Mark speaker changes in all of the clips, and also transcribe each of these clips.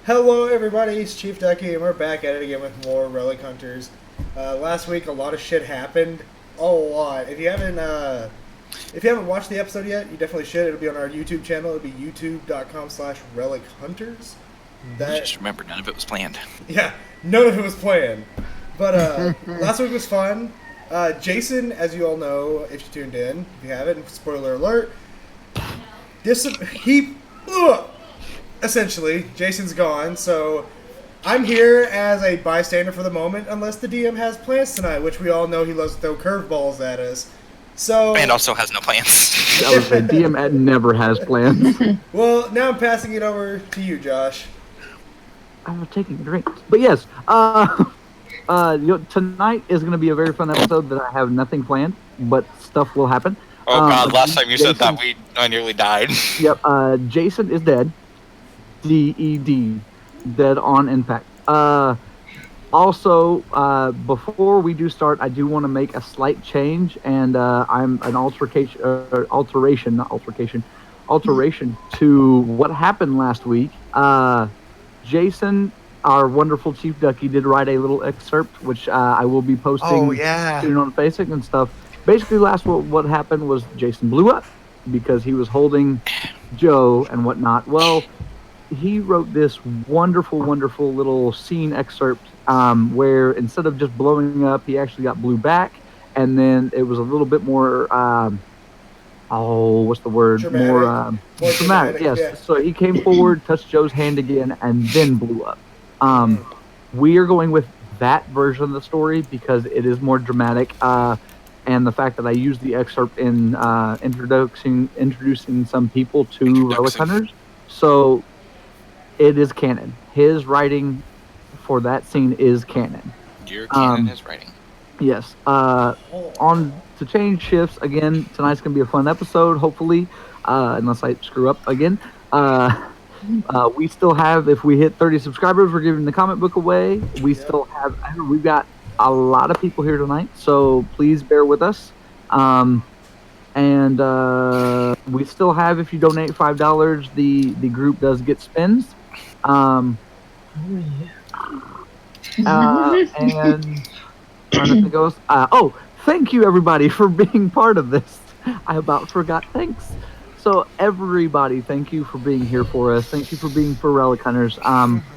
Speaker 1: Hello everybody, it's ChiefDucky and we're back at it again with more Relic Hunters. Last week a lot of shit happened. A lot. If you haven't watched the episode yet, you definitely should. It'll be on our YouTube channel. It'll be youtube.com/RelicHunters.
Speaker 2: Just remember, none of it was planned.
Speaker 1: Yeah, none of it was planned. But last week was fun. Jason, as you all know, if you tuned in, if you haven't, spoiler alert, he blew up. Essentially, Jason's gone, so I'm here as a bystander for the moment, unless the DM has plans tonight, which we all know he loves to throw curveballs at us. So
Speaker 2: and also has no plans.
Speaker 3: I would say DM never has plans.
Speaker 1: Well, now I'm passing it over to you, Josh.
Speaker 3: I'm taking a drink. But yes, tonight is going to be a very fun episode that I have nothing planned, but stuff will happen.
Speaker 2: Oh god, last time you said that, I nearly died.
Speaker 3: Yep, Jason is dead. D-E-D. Dead on impact. Also, before we do start, I do want to make a slight change, and I'm an alteration to what happened last week. Jason, our wonderful ChiefDucky, did write a little excerpt, which I will be posting soon on Facebook and stuff. Basically, what happened was Jason blew up because he was holding Joe and whatnot. Well, he wrote this wonderful little scene excerpt where instead of just blowing up, he actually blew back, and then it was a little bit more what's the word?
Speaker 1: Dramatic.
Speaker 3: More dramatic. Yes. Yeah. So he came forward, touched Joe's hand again, and then blew up. We are going with that version of the story because it is more dramatic, and the fact that I used the excerpt in introducing some people to Relic Hunters. So it is canon. His writing for that scene is canon.
Speaker 2: Your canon is writing.
Speaker 3: Yes. On to change shifts again. Tonight's gonna be a fun episode, hopefully, unless I screw up again. We still have, if we hit 30 subscribers, we're giving the comic book away. We've got a lot of people here tonight, so please bear with us. And we still have, if you donate $5, the group does get spins. And thank you everybody for being part of this. I about forgot. Thanks. So everybody, thank you for being here for us. Thank you for being for Relic Hunters.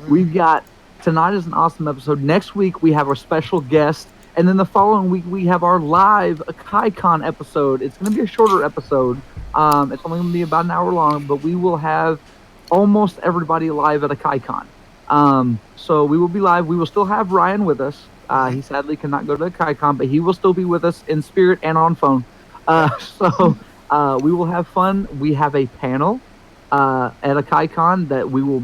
Speaker 3: We've got, tonight is an awesome episode. Next week we have our special guest, and then the following week we have our live KaiCon episode. It's going to be a shorter episode. It's only going to be about an hour long, but we will have almost everybody live at a KaiCon. So we will be live. We will still have Ryan with us. He sadly cannot go to the KaiCon, but he will still be with us in spirit and on phone. So we will have fun. We have a panel at a KaiCon that we will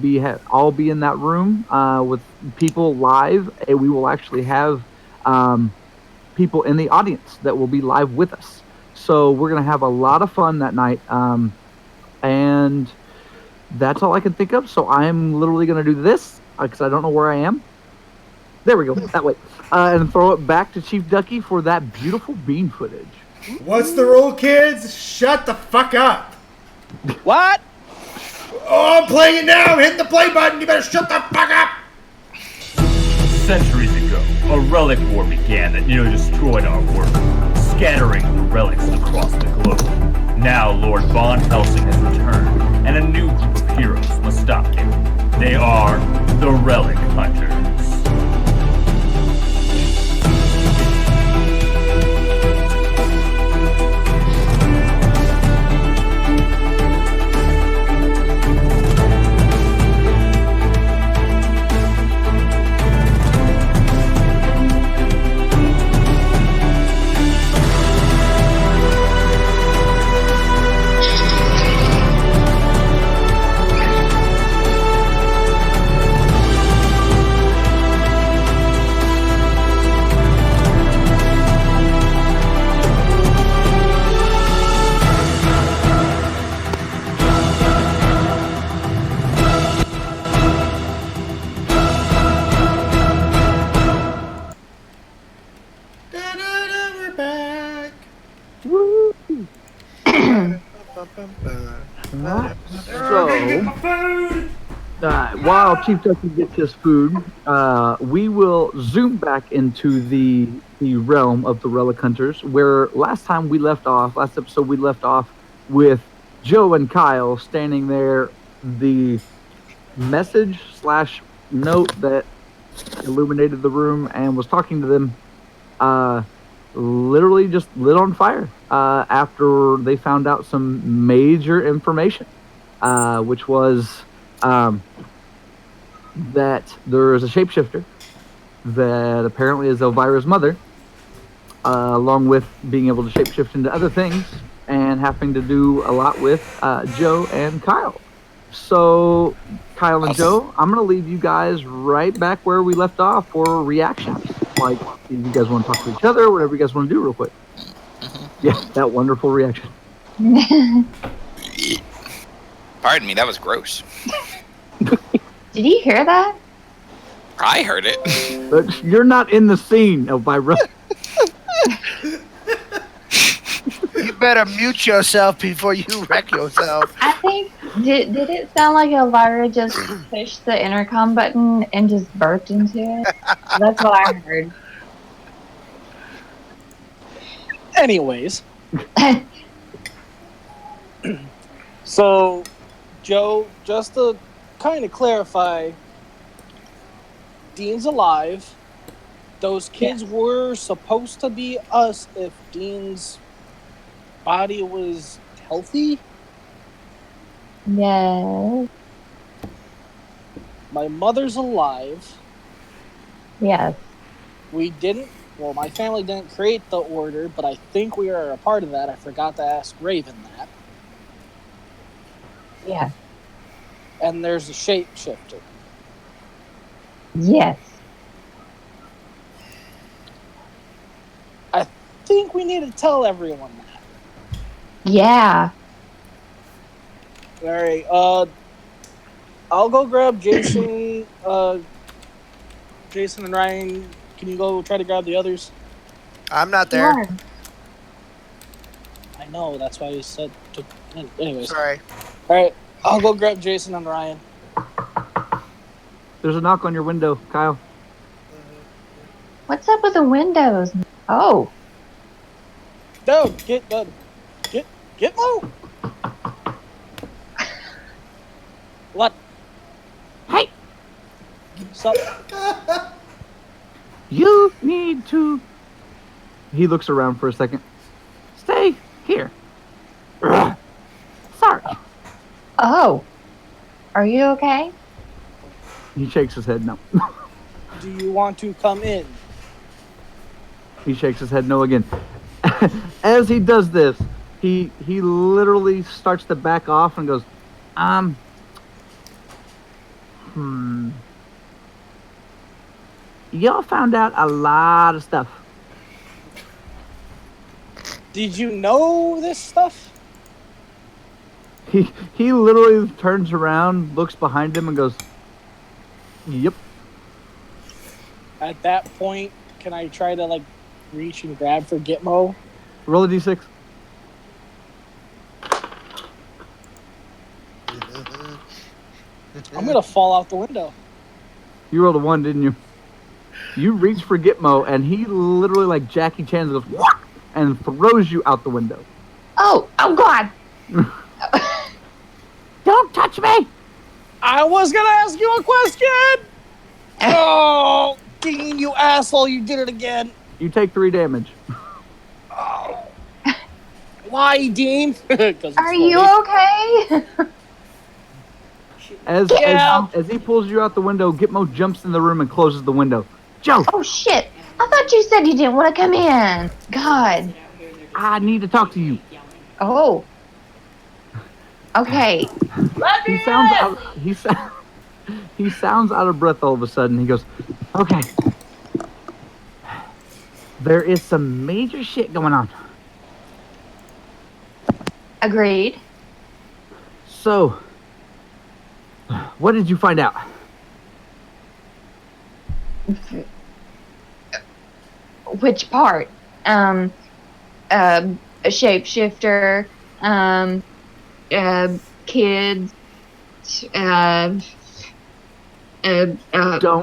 Speaker 3: all be in that room with people live. And we will actually have people in the audience that will be live with us. So we're going to have a lot of fun that night. And that's all I can think of. So I'm literally going to do this because I don't know where I am. There we go. That way. And throw it back to ChiefDucky for that beautiful bean footage.
Speaker 1: What's the rule, kids? Shut the fuck up.
Speaker 4: What?
Speaker 1: Oh, I'm playing it now. Hit the play button. You better shut the fuck up.
Speaker 5: Centuries ago, a relic war began that nearly destroyed our world, scattering the relics across the globe. Now Lord Von Helsing has returned, and a new group of heroes must stop him. They are the Relic Hunters.
Speaker 3: while ChiefDucky gets his food, we will zoom back into the realm of the Relic Hunters, where last episode we left off with Joe and Kyle standing there. The message / note that illuminated the room and was talking to them, literally just lit on fire after they found out some major information, which was that there is a shapeshifter that apparently is Elvira's mother, along with being able to shapeshift into other things and having to do a lot with Joe and Kyle. So, Kyle and Joe, I'm going to leave you guys right back where we left off for reactions. Like, if you guys want to talk to each other, whatever you guys want to do real quick. Yeah, that wonderful reaction.
Speaker 2: Pardon me, that was gross.
Speaker 4: Did you hear that?
Speaker 2: I heard it.
Speaker 3: But you're not in the scene, Elvira.
Speaker 6: You better mute yourself before you wreck yourself.
Speaker 4: I think, did it sound like Elvira just pushed the intercom button and just burped into it? That's what I heard.
Speaker 7: Anyways. So, Joe, just to kind of clarify, Dean's alive. Those kids were supposed to be us if Dean's body was healthy.
Speaker 4: Yes.
Speaker 7: My mother's alive.
Speaker 4: Yes.
Speaker 7: My family didn't create the order, but I think we are a part of that. I forgot to ask Raven that.
Speaker 4: Yeah.
Speaker 7: And there's a shapeshifter.
Speaker 4: Yes.
Speaker 7: I think we need to tell everyone that.
Speaker 4: Yeah.
Speaker 7: Alright, I'll go grab Jason, Jason and Ryan. Can you go try to grab the others?
Speaker 6: I'm not there.
Speaker 4: Sure.
Speaker 7: I know, that's why I said to... Anyways.
Speaker 6: Sorry.
Speaker 7: Alright, I'll go grab Jason and Ryan.
Speaker 3: There's a knock on your window, Kyle.
Speaker 4: What's up with the windows? Oh.
Speaker 7: No, get low! What?
Speaker 3: Hey!
Speaker 7: Sup?
Speaker 3: You need to... He looks around for a second. Stay here. Sorry.
Speaker 4: Oh. Are you okay?
Speaker 3: He shakes his head no.
Speaker 7: Do you want to come in?
Speaker 3: He shakes his head no again. As he does this, he literally starts to back off and goes, Y'all found out a lot of stuff.
Speaker 7: Did you know this stuff?
Speaker 3: He literally turns around, looks behind him, and goes, "Yep."
Speaker 7: At that point, can I try to, reach and grab for Gitmo?
Speaker 3: Roll a d6.
Speaker 7: I'm gonna fall out the window.
Speaker 3: You rolled a 1, didn't you? You reach for Gitmo, and he literally, like Jackie Chan, goes, "Whack!" and throws you out the window.
Speaker 4: Oh God.
Speaker 3: Don't touch me!
Speaker 7: I was gonna ask you a question! Oh, Dean, you asshole, you did it again.
Speaker 3: You take 3 damage.
Speaker 7: Oh. Why, Dean?
Speaker 4: Are you okay?
Speaker 3: As he pulls you out the window, Gitmo jumps in the room and closes the window. Joe!
Speaker 4: Oh shit. I thought you said you didn't want to come in. God.
Speaker 3: I need to talk to you.
Speaker 4: Oh. Okay.
Speaker 3: He sounds out of breath all of a sudden. He goes, "Okay. There is some major shit going on."
Speaker 4: Agreed.
Speaker 3: So, what did you find out?
Speaker 4: Which part? A shapeshifter, kids,
Speaker 3: Don't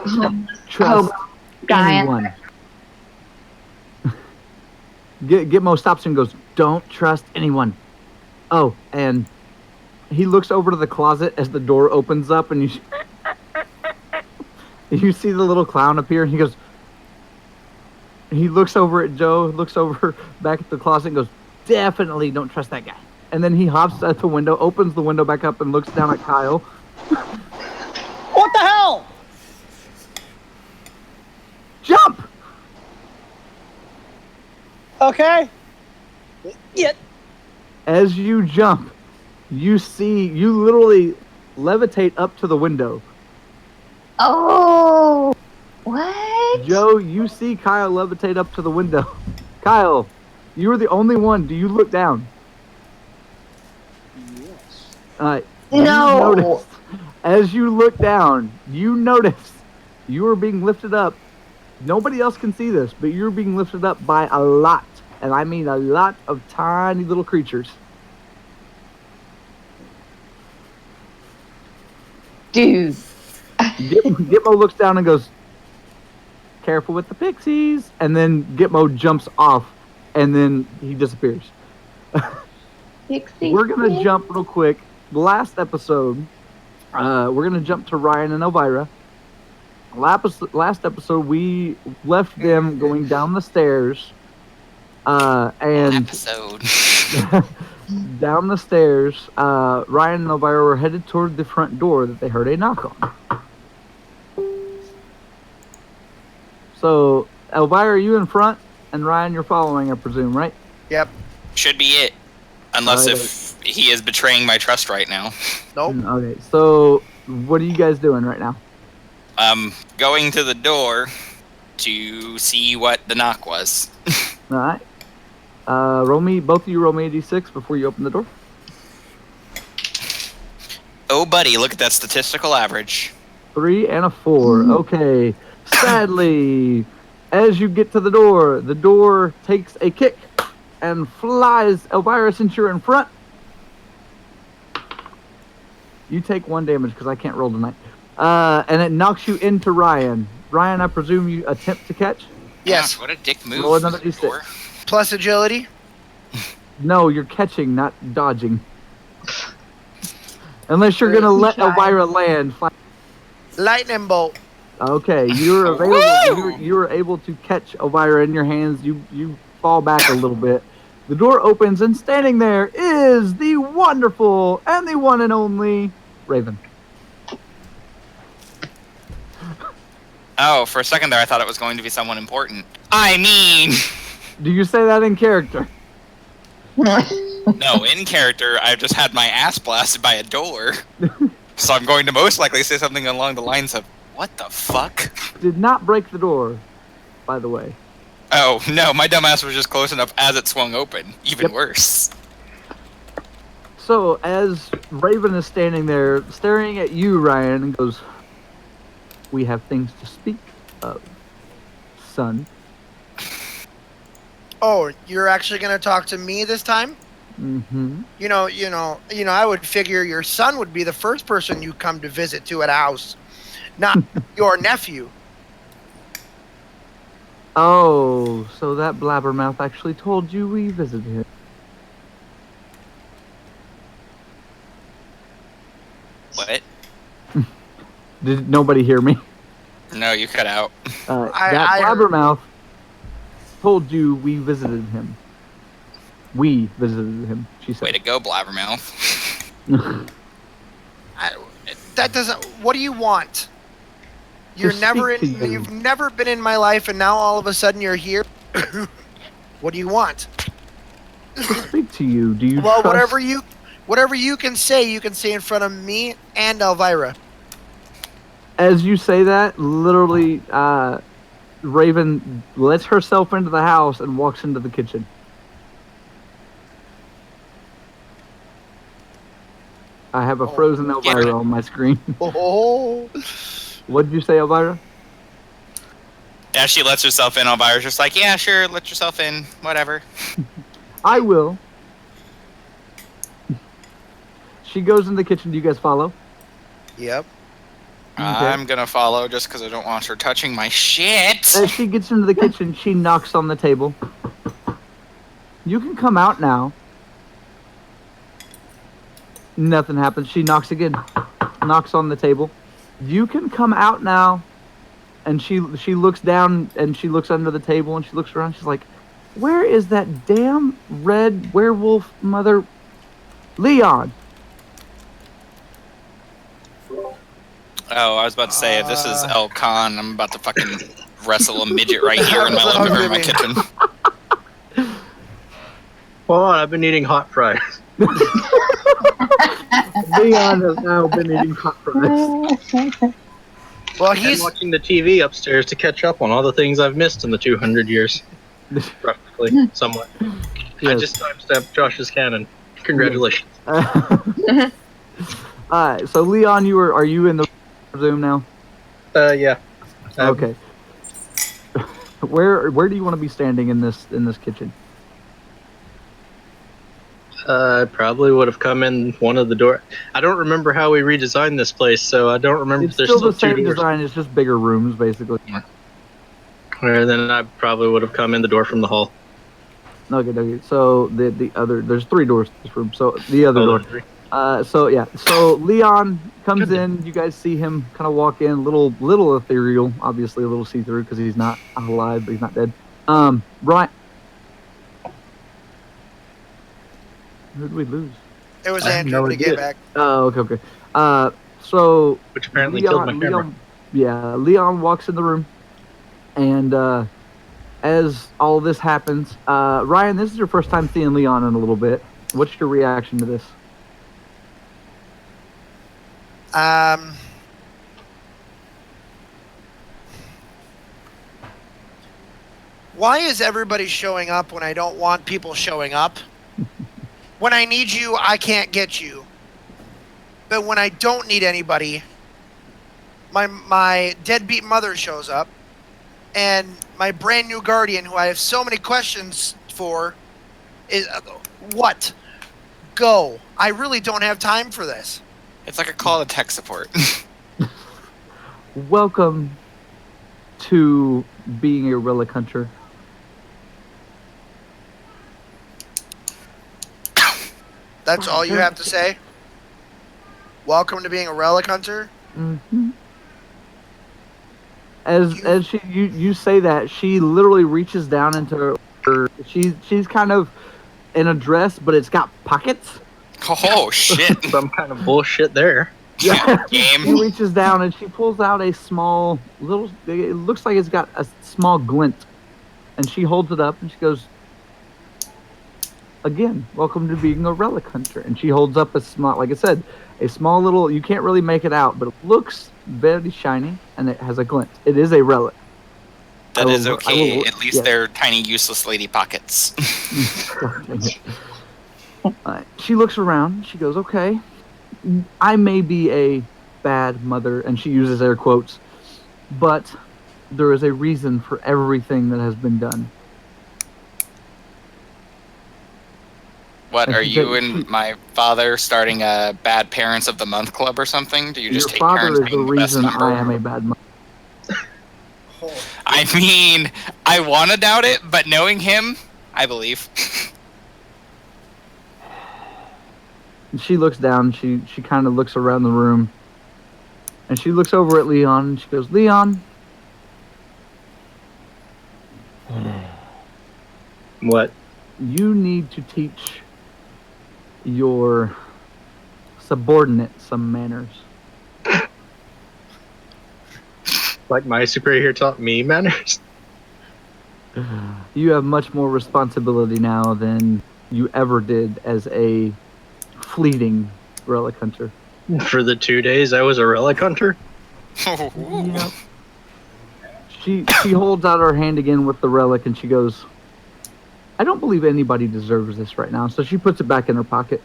Speaker 4: homeless
Speaker 3: trust
Speaker 4: hobo guy.
Speaker 3: anyone. Gitmo stops and goes, "Don't trust anyone." Oh, and he looks over to the closet as the door opens up, and you see the little clown appear, and he goes. He looks over at Joe, looks over back at the closet, and goes, "Definitely don't trust that guy." And then he hops at the window, opens the window back up, and looks down at Kyle.
Speaker 7: What the hell?
Speaker 3: Jump!
Speaker 7: Okay. Yeah.
Speaker 3: As you jump, you literally levitate up to the window.
Speaker 4: Oh, what?
Speaker 3: Joe, you see Kyle levitate up to the window. Kyle, you were the only one. Do you look down?
Speaker 7: Yes.
Speaker 3: No.
Speaker 4: No.
Speaker 3: You notice, as you look down, you notice you are being lifted up. Nobody else can see this, but you're being lifted up by a lot, and I mean a lot of tiny little creatures.
Speaker 4: Dude.
Speaker 3: Gitmo looks down and goes, "Careful with the pixies." And then Gitmo jumps off, and then he disappears.
Speaker 4: Pixie.
Speaker 3: We're going to jump real quick. Last episode, we're going to jump to Ryan and Elvira. Last episode, we left them going down the stairs. And
Speaker 2: Episode.
Speaker 3: down the stairs, Ryan and Elvira were headed toward the front door that they heard a knock on. So, Elvira, you in front, and Ryan, you're following, I presume, right?
Speaker 6: Yep.
Speaker 2: Should be it. Unless
Speaker 3: Alright.
Speaker 2: if he is betraying my trust right now.
Speaker 6: Nope.
Speaker 3: Okay, so what are you guys doing right now?
Speaker 2: Going to the door to see what the knock was.
Speaker 3: All right. Both of you roll me a d6 before you open the door.
Speaker 2: Oh, buddy, look at that statistical average.
Speaker 3: 3 and a 4. Okay. Sadly, as you get to the door takes a kick and flies. Elvira, since you're in front, you take 1 damage because I can't roll tonight. And it knocks you into Ryan. Ryan, I presume you attempt to catch?
Speaker 6: Yes.
Speaker 2: Gosh, what a dick move.
Speaker 3: Roll another
Speaker 2: from the
Speaker 3: D6.
Speaker 2: door.
Speaker 6: Plus agility.
Speaker 3: No, you're catching, not dodging. Unless you're gonna let Elvira land.
Speaker 6: Lightning bolt.
Speaker 3: Okay, you're available. You're able to catch Elvira in your hands. You fall back a little bit. The door opens, and standing there is the wonderful and the one and only Raven.
Speaker 2: Oh, for a second there I thought it was going to be someone important. I mean...
Speaker 3: Do you say that in character?
Speaker 2: No, in character, I've just had my ass blasted by a door. So I'm going to most likely say something along the lines of, "What the fuck?"
Speaker 3: Did not break the door, by the way.
Speaker 2: Oh, no, my dumbass was just close enough as it swung open. Even
Speaker 3: Yep.
Speaker 2: worse.
Speaker 3: So as Raven is standing there, staring at you, Ryan, and goes, "We have things to speak of, son."
Speaker 6: Oh, you're actually gonna talk to me this time?
Speaker 3: Mm-hmm.
Speaker 6: You know. I would figure your son would be the first person you come to visit to at a house, not your nephew.
Speaker 3: Oh, so that blabbermouth actually told you we visited him.
Speaker 2: What?
Speaker 3: Did nobody hear me?
Speaker 2: No, you cut out.
Speaker 3: That
Speaker 6: I heard-
Speaker 3: blabbermouth told you we visited him. We visited him, she
Speaker 2: Way
Speaker 3: said.
Speaker 2: to go, Blabbermouth.
Speaker 6: That doesn't. What do you want? You're
Speaker 3: To
Speaker 6: never
Speaker 3: speak
Speaker 6: in.
Speaker 3: to you.
Speaker 6: You've never been in my life, and now all of a sudden you're here. What do you want?
Speaker 3: To speak to you. Do you
Speaker 6: Well,
Speaker 3: trust?
Speaker 6: whatever you can say in front of me and Elvira.
Speaker 3: As you say that, literally, Raven lets herself into the house and walks into the kitchen. I have a frozen Elvira on my screen.
Speaker 6: Oh,
Speaker 3: What did you say, Elvira?
Speaker 2: As she lets herself in, Elvira's just like, "Yeah, sure, let yourself in, whatever."
Speaker 3: I will. She goes in the kitchen. Do you guys follow?
Speaker 6: yep.
Speaker 2: I'm gonna follow just because I don't want her touching my shit.
Speaker 3: As she gets into the kitchen, she knocks on the table. You can come out now. Nothing happens. She knocks again. Knocks on the table. You can come out now. And she looks down and she looks under the table and she looks around. She's like, where is that damn red werewolf mother? Leon.
Speaker 2: Oh, I was about to say, if this is El Khan, I'm about to fucking wrestle a midget right here in my living room, in my kitchen.
Speaker 8: Hold on, I've been eating hot fries.
Speaker 3: Leon has now been eating hot fries.
Speaker 6: Well,
Speaker 8: I'm
Speaker 6: he's
Speaker 8: watching the TV upstairs to catch up on all the things I've missed in the 200 years. Roughly, somewhat. I
Speaker 3: Yes.
Speaker 8: just timestamped Josh's canon. Congratulations.
Speaker 3: Alright, so Leon, are you in the Zoom now?
Speaker 8: Yeah.
Speaker 3: Okay. Where do you want to be standing in this kitchen?
Speaker 8: I probably would have come in one of the doors. I don't remember how we redesigned this place, so I don't remember
Speaker 3: It's
Speaker 8: if there's
Speaker 3: still the
Speaker 8: two
Speaker 3: same
Speaker 8: doors.
Speaker 3: design. It's just bigger rooms, basically.
Speaker 8: And then I probably would have come in the door from the hall.
Speaker 3: Okay. So the other, there's 3 doors to this room. So the other door.
Speaker 8: Three.
Speaker 3: So Leon comes in. You guys see him kind of walk in, little ethereal, obviously a little see-through because he's not alive, but he's not dead. Right. Who did we lose?
Speaker 6: it was
Speaker 8: I have
Speaker 6: Andrew
Speaker 8: no
Speaker 6: when he came
Speaker 8: idea.
Speaker 6: back.
Speaker 3: Oh, okay. So
Speaker 8: Which apparently killed my camera.
Speaker 3: Leon walks in the room, and as all this happens, Ryan, this is your first time seeing Leon in a little bit. What's your reaction to this?
Speaker 6: Why is everybody showing up when I don't want people showing up? When I need you, I can't get you. But when I don't need anybody, my deadbeat mother shows up, and my brand new guardian, who I have so many questions for, is what? Go. I really don't have time for this.
Speaker 2: It's like a call to tech support.
Speaker 3: Welcome to being a Relic Hunter.
Speaker 6: That's all you have to say? Welcome to being a relic hunter?
Speaker 3: Mm-hmm. As you say that, she literally reaches down into her. She's kind of in a dress, but it's got pockets.
Speaker 2: Oh, shit.
Speaker 8: Some kind of bullshit there.
Speaker 3: Yeah.
Speaker 2: Game.
Speaker 3: She reaches down and she pulls out a small little. It looks like it's got a small glint, and she holds it up and she goes, "Again, welcome to being a relic hunter." And she holds up a small, like I said, a small little. You can't really make it out, but it looks very shiny and it has a glint. It is a relic.
Speaker 2: That is
Speaker 3: I
Speaker 2: okay.
Speaker 3: will-
Speaker 2: At least
Speaker 3: yeah.
Speaker 2: they're tiny, useless lady pockets.
Speaker 3: She looks around. She goes, "Okay, I may be a bad mother," and she uses air quotes, "but there is a reason for everything that has been done."
Speaker 2: What,
Speaker 3: And
Speaker 2: are
Speaker 3: she
Speaker 2: you
Speaker 3: said-
Speaker 2: and my father starting a Bad Parents of the Month club or something? Do you just
Speaker 3: Your
Speaker 2: take
Speaker 3: father
Speaker 2: turns
Speaker 3: is the
Speaker 2: being the best
Speaker 3: reason
Speaker 2: member?
Speaker 3: I am a bad mother.
Speaker 1: Oh,
Speaker 2: I mean, I want to doubt it, but knowing him, I believe.
Speaker 3: And she looks down. She kind of looks around the room, and she looks over at Leon. And she goes, "Leon,
Speaker 8: What?
Speaker 3: you need to teach your subordinate some manners."
Speaker 8: Like my superior taught me manners?
Speaker 3: You have much more responsibility now than you ever did as a fleeting relic hunter.
Speaker 8: For the 2 days I was a relic hunter?
Speaker 3: Yep. She holds out her hand again with the relic and she goes, "I don't believe anybody deserves this right now." So she puts it back in her pocket.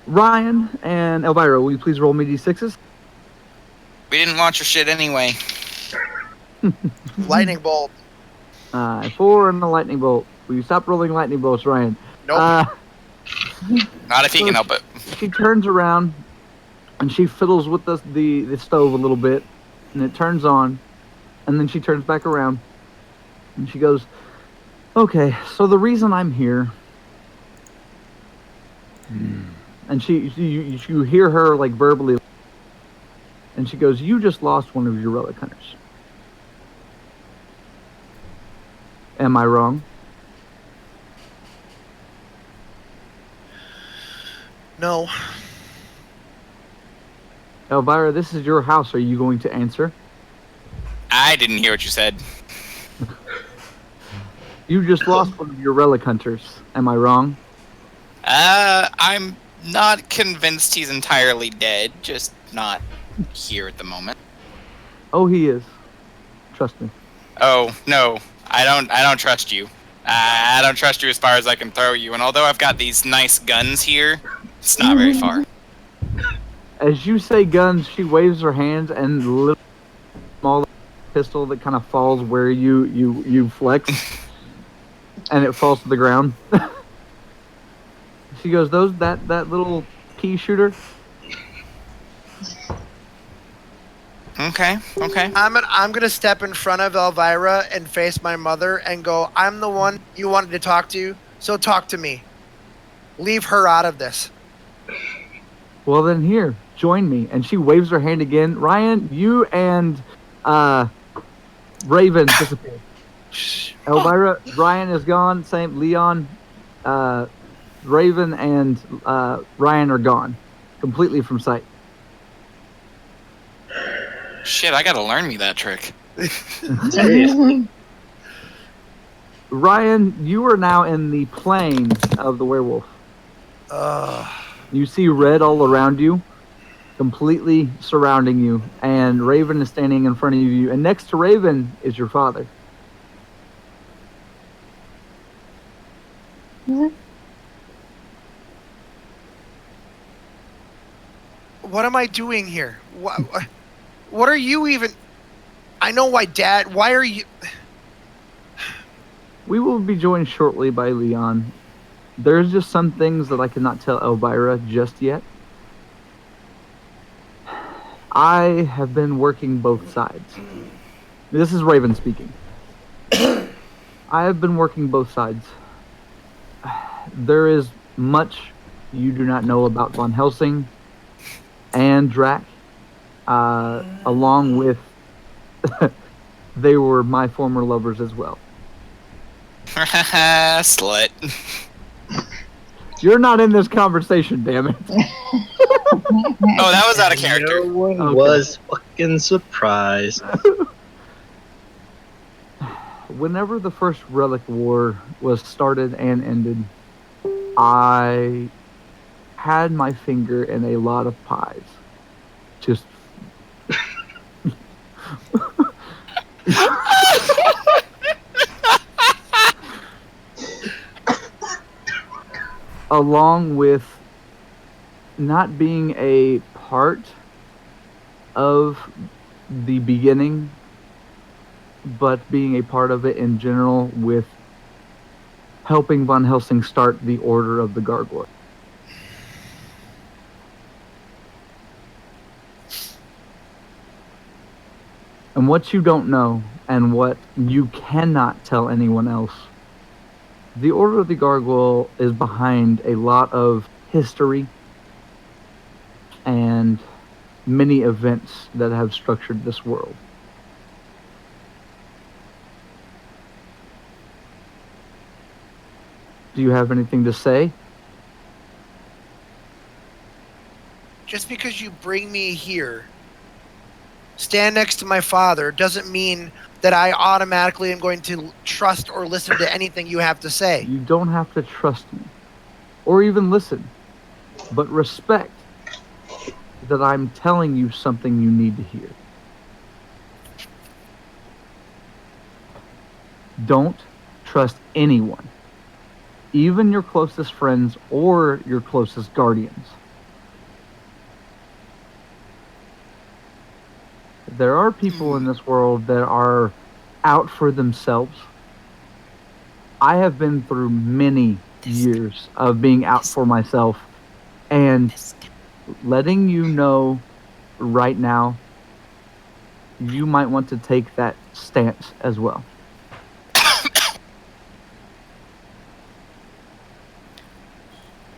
Speaker 3: Ryan and Elvira, will you please roll me d6s?
Speaker 2: We didn't want your shit anyway.
Speaker 6: Lightning bolt.
Speaker 3: 4 and a lightning bolt. Will you stop rolling lightning bolts, Ryan?
Speaker 6: Nope.
Speaker 2: Not if he can help it.
Speaker 3: She turns around And she fiddles with the stove a little bit, and it turns on, and then she turns back around, and she goes, "Okay, so the reason I'm here," and you hear her like verbally, and she goes, "You just lost one of your relic hunters. Am I wrong?"
Speaker 6: No.
Speaker 3: Elvira, this is your house. Are you going to answer?
Speaker 2: I didn't hear what you said.
Speaker 3: You just lost one of your relic hunters. Am I wrong?
Speaker 2: I'm not convinced he's entirely dead, just not here at the moment.
Speaker 3: Oh, he is. Trust me.
Speaker 2: Oh, no. I don't trust you. I don't trust you as far as I can throw you, and although I've got these nice guns here, it's not very far.
Speaker 3: As you say guns, she waves her hands, and a little small pistol that kind of falls where you flex, and it falls to the ground. She goes, that little pea shooter?
Speaker 2: Okay.
Speaker 6: I'm gonna step in front of Elvira and face my mother and go, I'm the one you wanted to talk to, so talk to me. Leave her out of this.
Speaker 3: Well, then here, join me. And she waves her hand again. Ryan, you and Raven disappear. Elvira, Ryan is gone. Same, Leon, Raven, and Ryan are gone. Completely from sight.
Speaker 2: Shit, I gotta learn me that trick.
Speaker 8: Seriously.
Speaker 3: Ryan, you are now in the plane of the werewolf. You see red all around you, completely surrounding you, and Raven is standing in front of you, and next to Raven is your father.
Speaker 6: What am I doing here? What are you even... I know why, Dad. Why are you...
Speaker 3: We will be joined shortly by Leon. There's just some things that I cannot tell Elvira just yet. I have been working both sides. This is Raven speaking. I have been working both sides. There is much you do not know about Von Helsing and Drac, along with they were my former lovers as well.
Speaker 2: Slut.
Speaker 3: You're not in this conversation, damn it.
Speaker 2: Oh, that was out of character.
Speaker 8: No one
Speaker 3: Okay.
Speaker 8: was fucking surprised.
Speaker 3: Whenever the first Relic War was started and ended, I had my finger in a lot of pies. Just... along with not being a part of the beginning, but being a part of it in general with helping Von Helsing start the Order of the Gargoyle. And what you don't know, and what you cannot tell anyone else, the Order of the Gargoyle is behind a lot of history and many events that have structured this world. Do you have anything to say?
Speaker 6: Just because you bring me here, stand next to my father, doesn't mean that I automatically am going to trust or listen to anything you have to say.
Speaker 3: You don't have to trust me, or even listen, but respect that I'm telling you something you need to hear. Don't trust anyone, even your closest friends or your closest guardians. There are people in this world that are out for themselves. I have been through many years of being out for myself, and letting you know right now, you might want to take that stance as well.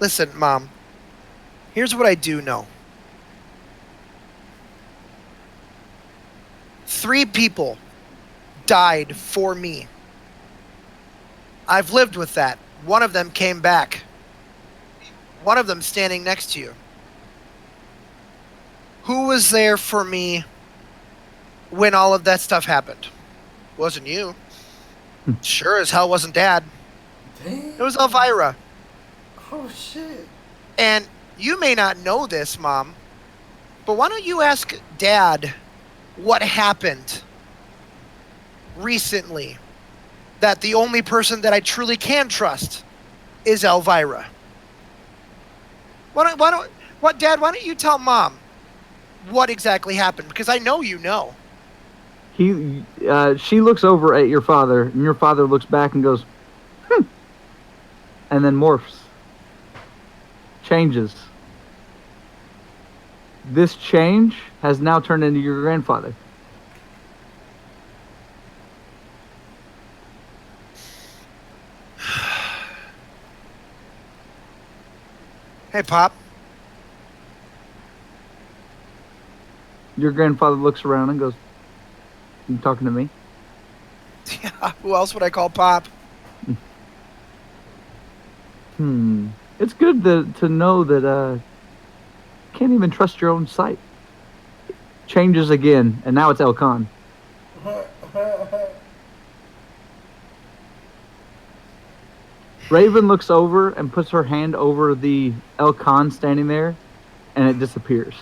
Speaker 6: Listen, Mom. Here's what I do know. 3 people died for me. I've lived with that. One of them came back. One of them standing next to you. Who was there for me when all of that stuff happened? Wasn't you. Sure as hell wasn't Dad.
Speaker 1: Dang.
Speaker 6: It was Elvira.
Speaker 1: Oh, shit.
Speaker 6: And you may not know this, Mom, but why don't you ask Dad what happened recently? That the only person that I truly can trust is Elvira. Dad, why don't you tell Mom what exactly happened? Because I know you know.
Speaker 3: She looks over at your father, and your father looks back and goes, and then morphs. Changes. This change has now turned into your grandfather.
Speaker 6: Hey, Pop.
Speaker 3: Your grandfather looks around and goes, "You talking to me?"
Speaker 6: Yeah, who else would I call Pop?
Speaker 3: It's good to know that you can't even trust your own sight. Changes again, and now it's Elcon. Raven looks over and puts her hand over the Elcon standing there, and it disappears.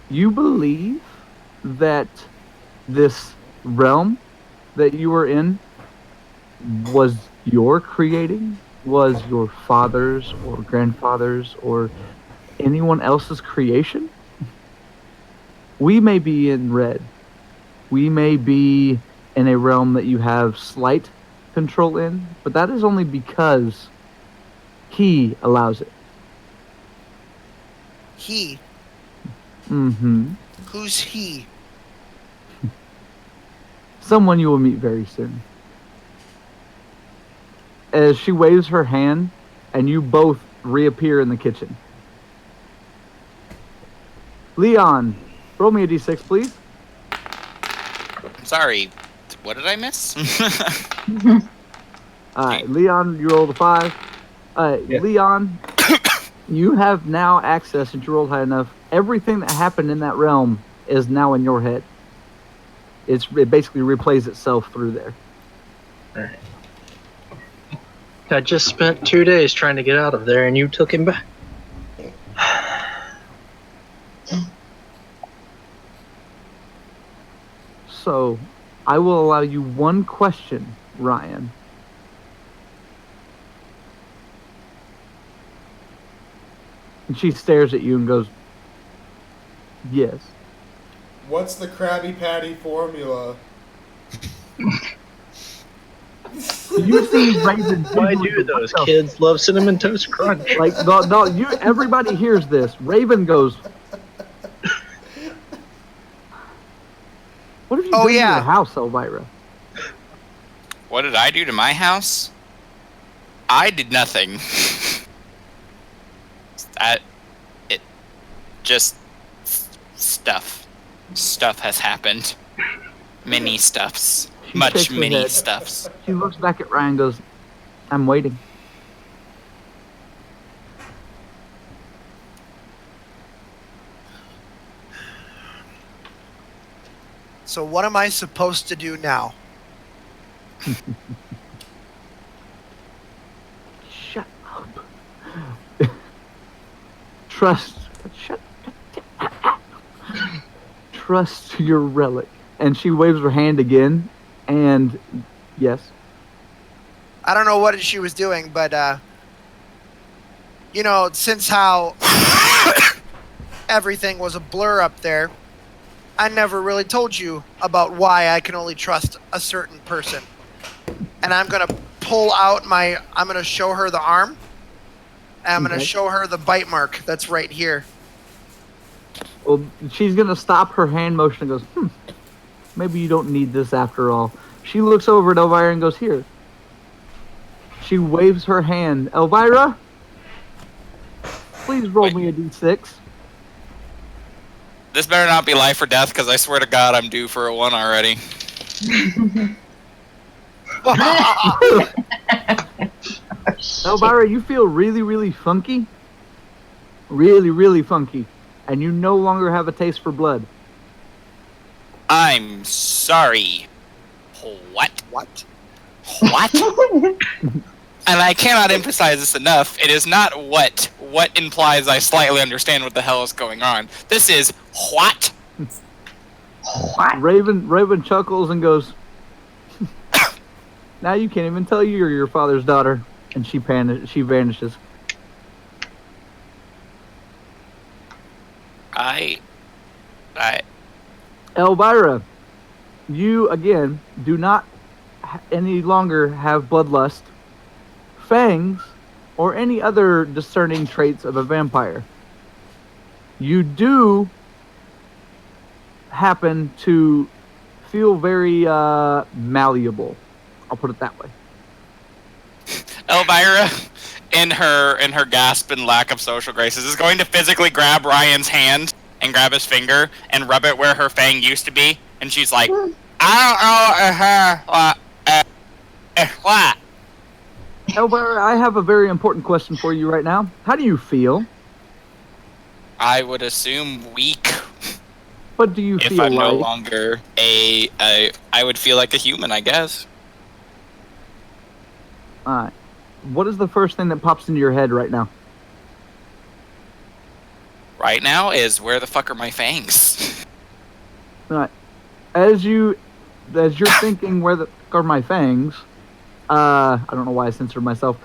Speaker 3: You believe that this realm that you were in was your creating, was your father's or grandfather's or anyone else's creation? We may be in red. We may be in a realm that you have slight control in, but that is only because he allows it.
Speaker 6: He?
Speaker 3: Mm-hmm.
Speaker 6: Who's he?
Speaker 3: Someone you will meet very soon. As she waves her hand, and you both reappear in the kitchen. Leon, roll me a d6, please.
Speaker 2: I'm sorry. What did I miss?
Speaker 3: Leon, you rolled a 5.
Speaker 8: Yeah.
Speaker 3: Leon, you have now access, since you rolled high enough. Everything that happened in that realm is now in your head. It basically replays itself through there.
Speaker 8: Alright. I just spent 2 days trying to get out of there, and you took him back.
Speaker 3: So, I will allow you one question, Ryan. And she stares at you and goes, "Yes."
Speaker 1: What's the Krabby Patty formula?
Speaker 3: You see Raven.
Speaker 8: Why do those kids love Cinnamon Toast Crunch?
Speaker 3: Like, no, everybody hears this. Raven goes, "What have you done to your house, Elvira?"
Speaker 2: What did I do to my house? I did nothing. Just stuff. Stuff has happened. Many stuffs.
Speaker 3: Shakes her
Speaker 2: Many
Speaker 3: head.
Speaker 2: stuffs.
Speaker 3: She looks back at Ryan and goes, "I'm waiting."
Speaker 6: So what am I supposed to do now?
Speaker 3: Shut up. Trust your relic. And she waves her hand again, and yes.
Speaker 6: I don't know what she was doing, but since how everything was a blur up there, I never really told you about why I can only trust a certain person. And I'm going to pull out I'm going to show her the arm, and I'm going to show her the bite mark that's right here.
Speaker 3: Well, she's gonna stop her hand motion and goes, maybe you don't need this after all. She looks over at Elvira and goes, here. She waves her hand. Elvira, please roll me a d6.
Speaker 2: This better not be life or death, because I swear to God I'm due for a 1 already.
Speaker 3: Elvira, you feel really, really funky. Really, really funky. And you no longer have a taste for blood.
Speaker 2: I'm sorry. What?
Speaker 6: What?
Speaker 2: What? And I cannot emphasize this enough. It is not what. What implies I slightly understand what the hell is going on. This is what?
Speaker 4: What?
Speaker 3: Raven chuckles and goes, now you can't even tell you're your father's daughter. And she vanishes. Elvira, you again do not any longer have bloodlust, fangs, or any other discerning traits of a vampire. You do happen to feel very malleable. I'll put it that way.
Speaker 2: Elvira, in her gasp and lack of social graces, is going to physically grab Ryan's hand and grab his finger and rub it where her fang used to be. And she's like, I don't know what.
Speaker 3: Elvira, I have a very important question for you right now. How do you feel?
Speaker 2: I would assume weak.
Speaker 3: What do you
Speaker 2: if
Speaker 3: feel
Speaker 2: I'm
Speaker 3: like?
Speaker 2: no longer I would feel like a human, I guess.
Speaker 3: Alright. What is the first thing that pops into your head right now?
Speaker 2: Right now is, where the fuck are my fangs?
Speaker 3: Alright. As you're thinking, where the fuck are my fangs? I don't know why I censored myself.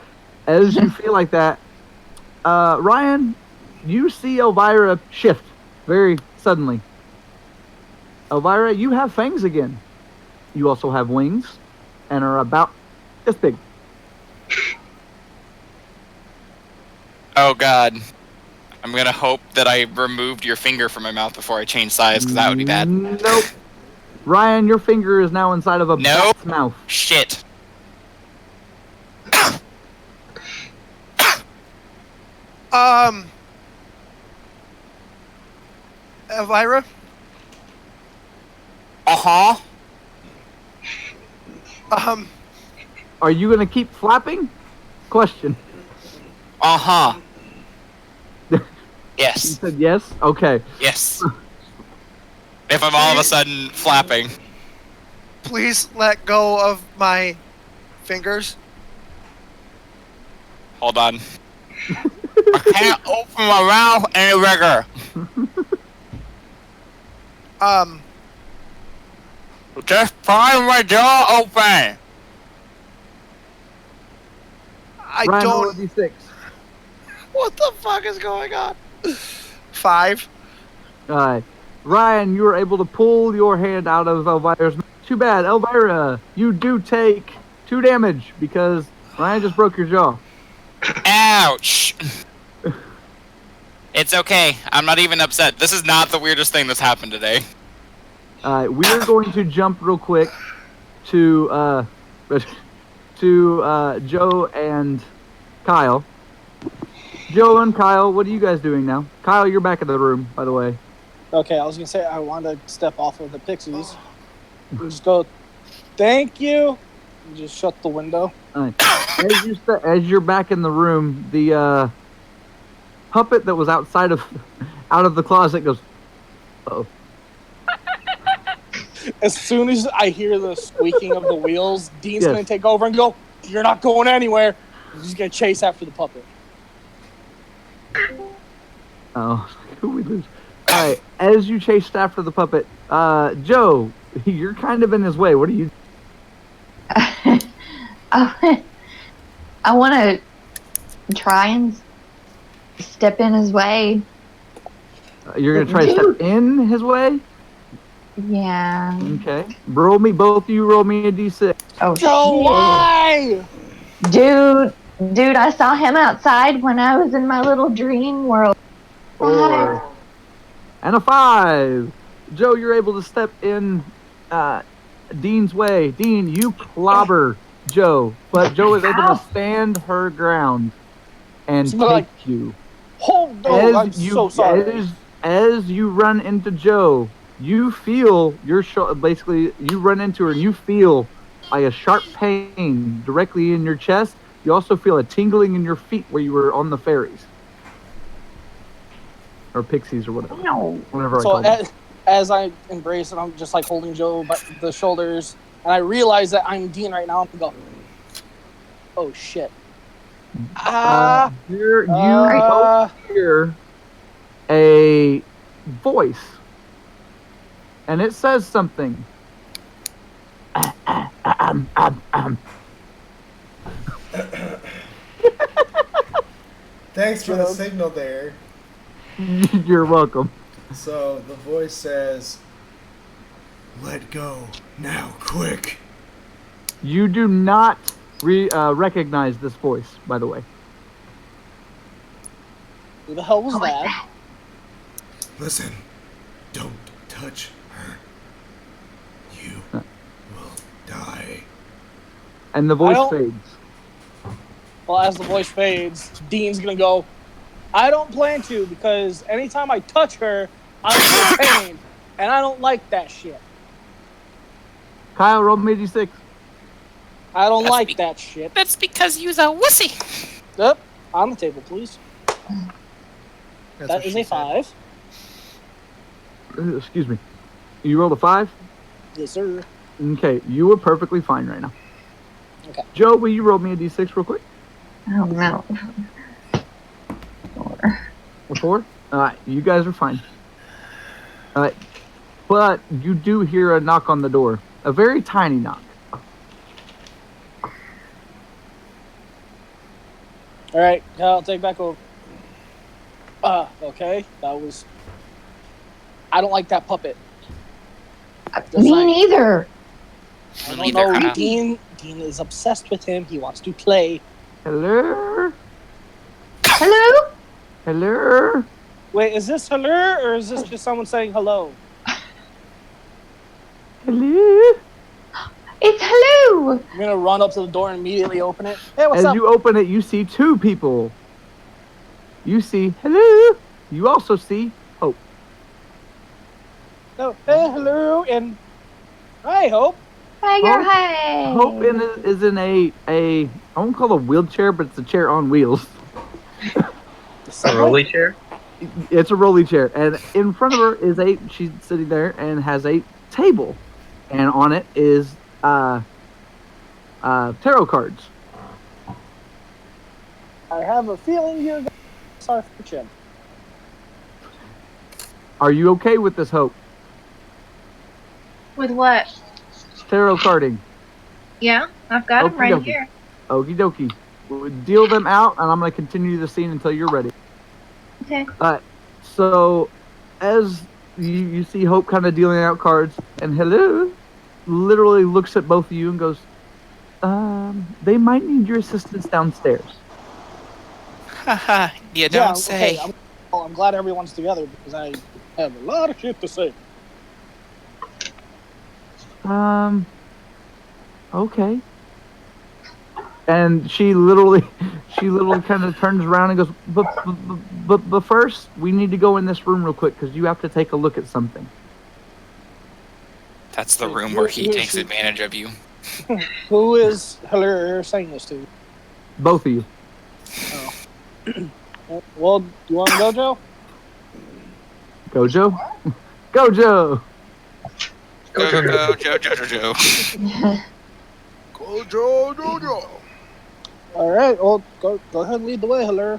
Speaker 3: As you feel like that, Ryan, you see Elvira shift very suddenly. Elvira, you have fangs again. You also have wings and are about this big.
Speaker 2: Oh god. I'm gonna hope that I removed your finger from my mouth before I change size, because that would be bad.
Speaker 3: Nope. Ryan, your finger is now inside of a bat's mouth.
Speaker 2: Shit.
Speaker 6: Elvira?
Speaker 2: Uh-huh.
Speaker 3: Are you gonna keep flapping? Question.
Speaker 2: Uh-huh.
Speaker 3: You
Speaker 2: Yes.
Speaker 3: said yes? Okay.
Speaker 2: Yes. If I'm all of a sudden flapping.
Speaker 6: Please let go of my fingers.
Speaker 2: Hold on. I can't open my mouth any bigger. Just pry my jaw open.
Speaker 6: I
Speaker 3: Ryan, roll a
Speaker 6: don't.
Speaker 3: d6.
Speaker 6: What the fuck is going on? 5.
Speaker 3: Alright. Ryan, you were able to pull your hand out of Elvira's mouth. Too bad, Elvira, you do take 2 damage because Ryan just broke your jaw.
Speaker 2: Ouch. It's okay. I'm not even upset. This is not the weirdest thing that's happened today.
Speaker 3: We're going to jump real quick to Joe and Kyle. Joe and Kyle, what are you guys doing now? Kyle, you're back in the room, by the way.
Speaker 7: Okay, I was gonna say I wanted to step off of the pixies. And just go, thank you. And just shut the window.
Speaker 3: Alright. As you're back in the room, the puppet that was out of the closet goes, uh-oh.
Speaker 7: As soon as I hear the squeaking of the wheels, Dean's
Speaker 3: Yes.
Speaker 7: gonna take over and go, you're not going anywhere. He's gonna chase after the puppet.
Speaker 3: Oh, who we lose? Alright, as you chased after the puppet, Joe, you're kind of in his way. What are you?
Speaker 4: I want to try and step in his way.
Speaker 3: You're gonna try to step in his way?
Speaker 4: Yeah.
Speaker 3: Okay. Roll me a d6.
Speaker 4: Oh,
Speaker 7: Joe,
Speaker 4: shit.
Speaker 7: why?
Speaker 4: Dude, I saw him outside when I was in my little dream world.
Speaker 3: Or and a 5. Joe, you're able to step in Dean's way. Dean, you clobber Joe, but Joe is able
Speaker 4: Ow.
Speaker 3: to stand her ground and
Speaker 7: So,
Speaker 3: take
Speaker 7: like,
Speaker 3: you.
Speaker 7: Oh no, I'm so sorry.
Speaker 3: As you run into Joe, you feel basically you run into her and you feel like a sharp pain directly in your chest. You also feel a tingling in your feet where you were on the fairies. Or pixies or whatever.
Speaker 4: No.
Speaker 3: Whatever
Speaker 7: So
Speaker 3: I call them.
Speaker 7: as I embrace it, I'm just like holding Joe by the shoulders, and I realize that I'm Dean right now. I'm going, oh shit.
Speaker 3: You both hear a voice, and it says something.
Speaker 1: Thanks for the signal there.
Speaker 3: You're welcome.
Speaker 1: So the voice says, "Let go now, quick."
Speaker 3: You do not recognize this voice, by the way.
Speaker 7: Who the hell was
Speaker 4: Who was
Speaker 7: that?
Speaker 4: that?
Speaker 1: Listen, don't touch her. You will die.
Speaker 3: And the voice fades.
Speaker 7: Well, as the voice fades, Dean's gonna go, I don't plan to, because anytime I touch her, I feel pain, and I don't like that shit.
Speaker 3: Kyle, roll me d6.
Speaker 7: I don't like that shit.
Speaker 2: That's because you're a wussy.
Speaker 7: Yep, on the table, please.
Speaker 1: That's
Speaker 7: That
Speaker 1: what
Speaker 7: is
Speaker 1: she
Speaker 7: a
Speaker 1: said.
Speaker 7: 5.
Speaker 3: Excuse me. You rolled a 5?
Speaker 7: Yes, sir.
Speaker 3: Okay, you were perfectly fine right now.
Speaker 7: Okay.
Speaker 3: Joe, will you roll me a d6 real quick?
Speaker 4: Oh no.
Speaker 3: A 4? Alright, you guys are fine. Alright. But you do hear a knock on the door. A very tiny knock.
Speaker 7: Alright, I'll take back over. Okay, that was... I don't like that puppet.
Speaker 4: Me neither.
Speaker 7: I
Speaker 2: Me
Speaker 7: don't
Speaker 2: neither,
Speaker 7: know,
Speaker 2: huh?
Speaker 7: Dean is obsessed with him. He wants to play.
Speaker 3: Hello?
Speaker 4: Hello?
Speaker 3: Hello?
Speaker 7: Wait, is this hello, or is this just someone saying hello?
Speaker 3: Hello?
Speaker 4: It's hello.
Speaker 7: I'm gonna run up to the door and immediately open it. Hey, what's
Speaker 3: As
Speaker 7: up?
Speaker 3: you open it, you see 2 people. You see hello. You also see Hope.
Speaker 7: Oh, hey, hello, and hi, Hope.
Speaker 4: Tiger, hey.
Speaker 3: Hope is in a I won't call it a wheelchair, but it's a chair on wheels.
Speaker 8: A rolly chair?
Speaker 3: It's a rolly chair, and in front of her is she's sitting there and has a table, and on it is tarot cards.
Speaker 7: I have a feeling you're gonna sorry for Jim.
Speaker 3: Are you okay with this, Hope?
Speaker 4: With what?
Speaker 3: Tarot carding.
Speaker 4: Yeah, I've got them right
Speaker 3: Okey-dokey.
Speaker 4: here.
Speaker 3: Okie dokie. We'll deal them out, and I'm going to continue the scene until you're ready.
Speaker 4: Okay.
Speaker 3: So, as you see Hope kind of dealing out cards, and hello literally looks at both of you and goes, they might need your assistance downstairs.
Speaker 2: Haha, you don't say.
Speaker 7: Okay, I'm glad everyone's together because I have a lot of shit to say.
Speaker 3: Okay. And she literally kind of turns around and goes, but first we need to go in this room real quick because you have to take a look at something.
Speaker 2: That's the room where he takes advantage of you.
Speaker 7: Who is hello saying this to?
Speaker 3: Both of you.
Speaker 7: Oh. Well, do you want to go, Joe?
Speaker 3: Go, Joe. Go, Joe.
Speaker 2: Go, Joe, Joe, Joe, Joe, Joe.
Speaker 6: Go, Joe, Joe, Joe.
Speaker 7: All right. Well, go ahead and lead the way, hello.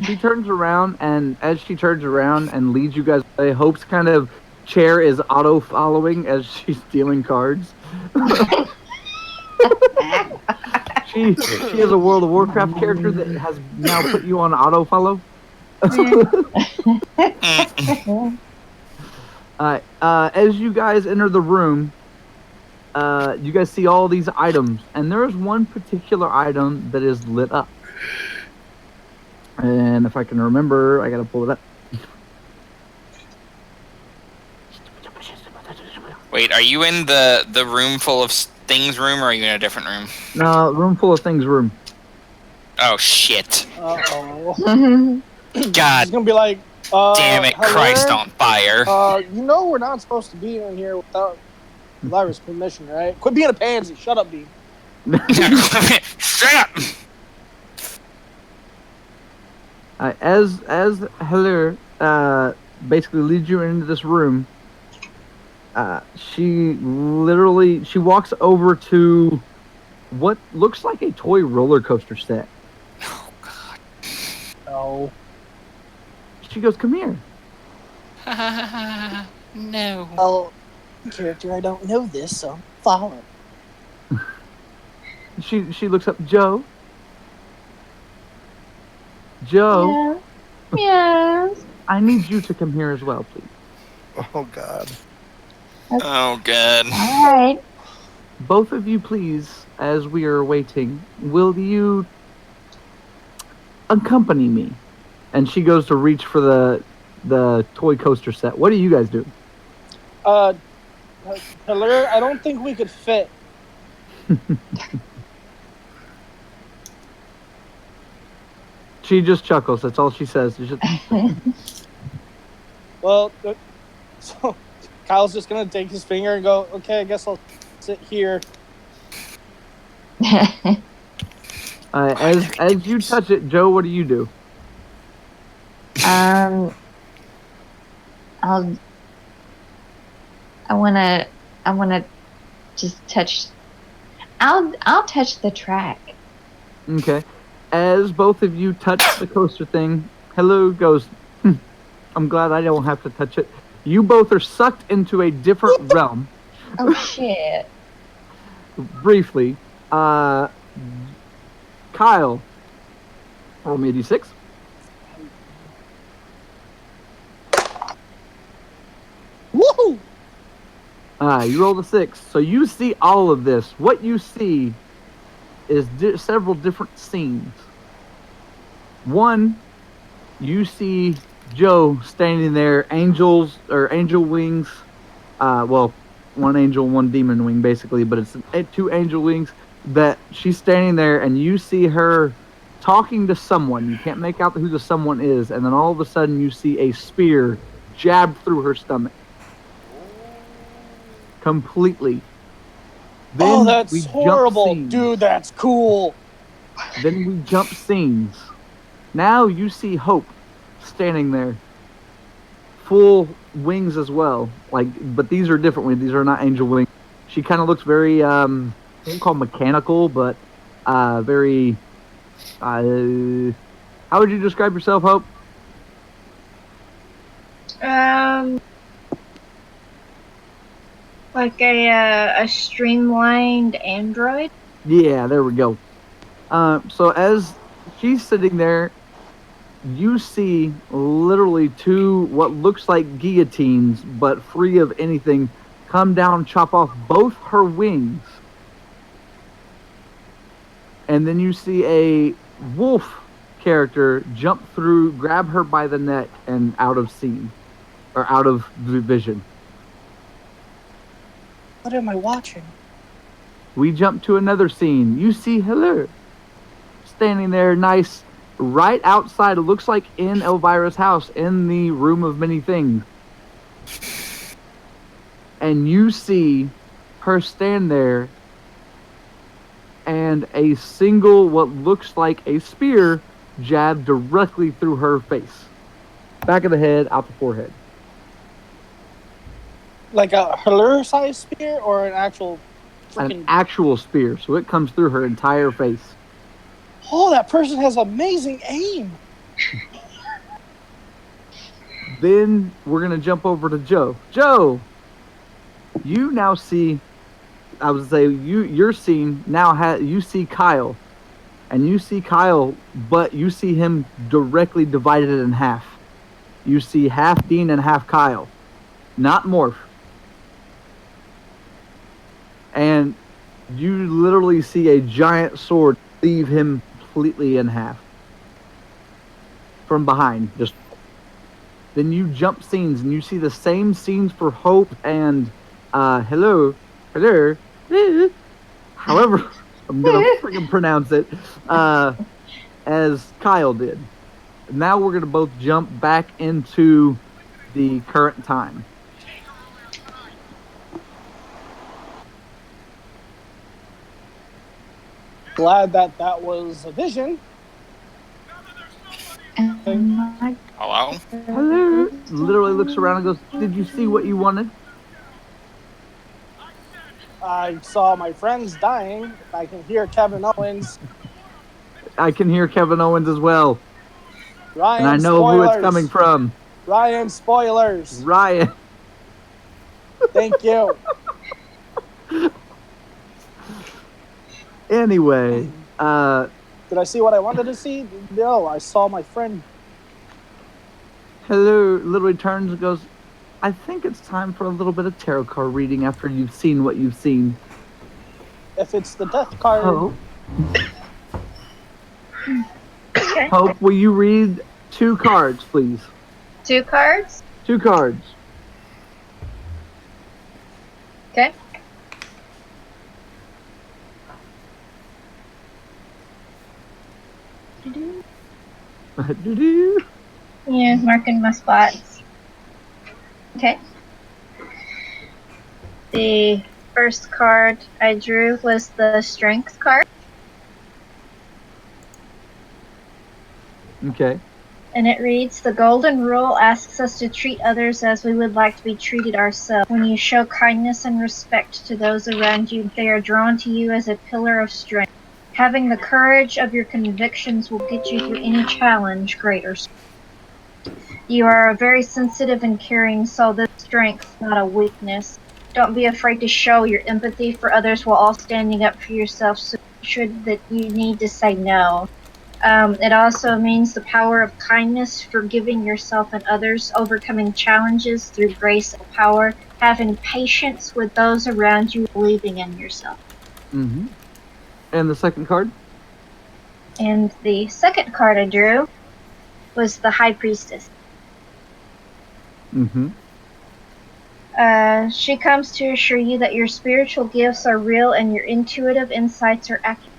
Speaker 3: She turns around, and as she turns around and leads you guys away, Hope's kind of chair is auto-following as she's dealing cards. She is a World of Warcraft character that has now put you on auto-follow. As you guys enter the room, you guys see all these items, and there is one particular item that is lit up. And if I can remember, I gotta pull it up.
Speaker 2: Wait, are you in the room full of things room, or are you in a different room?
Speaker 3: No, room full of things room.
Speaker 2: Oh shit!
Speaker 7: Uh-oh.
Speaker 2: God
Speaker 7: He's gonna be like,
Speaker 2: damn it!
Speaker 7: hello?
Speaker 2: Christ on fire!
Speaker 7: You know we're not supposed to be in here without Lyra's permission, right? Quit being a pansy. Shut up, Dean.
Speaker 2: Shut up!
Speaker 3: As Heller basically leads you into this room, she walks over to what looks like a toy roller coaster set.
Speaker 2: Oh God!
Speaker 7: No.
Speaker 3: She goes, "Come here."
Speaker 2: No.
Speaker 7: Well, character, I don't know this, so follow.
Speaker 3: She looks up, Joe. Joe,
Speaker 4: Yes.
Speaker 3: I need you to come here as well, please.
Speaker 6: Oh God.
Speaker 2: Oh God!
Speaker 4: All right.
Speaker 3: Both of you, please, as we are waiting, will you accompany me? And she goes to reach for the toy coaster set. What do you guys do?
Speaker 7: Heller, I don't think we could fit.
Speaker 3: She just chuckles. That's all she says. She's just,
Speaker 7: Well, so Kyle's just gonna take his finger and go, okay, I guess I'll sit here.
Speaker 3: as you touch it, Joe, what do you do?
Speaker 4: I wanna just touch. I'll touch the track.
Speaker 3: Okay. As both of you touch the coaster thing, Hello goes, I'm glad I don't have to touch it. You both are sucked into a different realm.
Speaker 4: Oh shit.
Speaker 3: Briefly, Kyle, roll me a d6.
Speaker 7: Woohoo!
Speaker 3: You rolled a 6, so you see all of this. What you see is several different scenes. One, you see Joe standing there, angel wings. Well, one angel, one demon wing, basically, but it's 2 angel wings. That she's standing there, and you see her talking to someone. You can't make out who the someone is, and then all of a sudden you see a spear jabbed through her stomach. Completely. Then
Speaker 7: That's
Speaker 3: we jump
Speaker 7: horrible.
Speaker 3: scenes.
Speaker 7: Dude, that's cool.
Speaker 3: Then we jump scenes. Now you see Hope standing there. Full wings as well. But these are different wings. These are not angel wings. She kind of looks very, I won't call mechanical, but very, how would you describe yourself, Hope?
Speaker 4: Like a streamlined android.
Speaker 3: Yeah, there we go. So as she's sitting there, you see literally 2 what looks like guillotines, but free of anything, come down, chop off both her wings. And then you see a wolf character jump through, grab her by the neck, and out of scene. Or out of vision.
Speaker 7: What am I watching?
Speaker 3: We jump to another scene. You see Heller standing there, nice, right outside. It looks like in Elvira's house, in the room of many things. And you see her stand there, and a single, what looks like a spear, jabbed directly through her face. Back of the head, out the forehead.
Speaker 7: Like a Heller-sized spear or an actual
Speaker 3: An actual spear, so it comes through her entire face.
Speaker 7: Oh, that person has amazing aim.
Speaker 3: Then we're going to jump over to Joe. Joe, you now see, I would say, your scene now you see Kyle. And you see Kyle, but you see him directly divided in half. You see half Dean and half Kyle. Not Morph. And you literally see a giant sword leave him completely in half. From behind. Then you jump scenes and you see the same scenes for Hope and Hello, hello. However, I'm gonna freaking pronounce it as Kyle did. Now we're gonna both jump back into the current time.
Speaker 7: Glad that was a vision.
Speaker 2: Hello?
Speaker 3: Hello. Literally looks around and goes, "Did you see what you wanted?"
Speaker 7: I saw my friends dying. I can hear Kevin Owens.
Speaker 3: I can hear Kevin Owens as well,
Speaker 7: Ryan,
Speaker 3: and I know
Speaker 7: spoilers.
Speaker 3: who it's coming from.
Speaker 7: Ryan, spoilers.
Speaker 3: Ryan.
Speaker 7: Thank you.
Speaker 3: Anyway,
Speaker 7: Did I see what I wanted to see? No, I saw my friend.
Speaker 3: Hello literally turns and goes, "I think it's time for a little bit of tarot card reading after you've seen what you've seen."
Speaker 7: If it's the death card,
Speaker 3: Hope. Hope, will you read 2 cards, please?
Speaker 4: 2 cards?
Speaker 3: 2 cards.
Speaker 4: Okay.
Speaker 3: Doo-doo.
Speaker 4: Yeah, marking my spots. Okay. The first card I drew was the Strength card.
Speaker 3: Okay.
Speaker 4: And it reads, "The golden rule asks us to treat others as we would like to be treated ourselves. When you show kindness and respect to those around you, they are drawn to you as a pillar of strength. Having the courage of your convictions will get you through any challenge, great or small. You are a very sensitive and caring soul. This strength, not a weakness. Don't be afraid to show your empathy for others while all standing up for yourself so should that you need to say no. It also means the power of kindness, forgiving yourself and others, overcoming challenges through grace and power, having patience with those around you, believing in yourself."
Speaker 3: Mm-hmm. And the second card?
Speaker 4: And the second card I drew was the High Priestess.
Speaker 3: Mm-hmm.
Speaker 4: She comes to assure you that your spiritual gifts are real and your intuitive insights are accurate.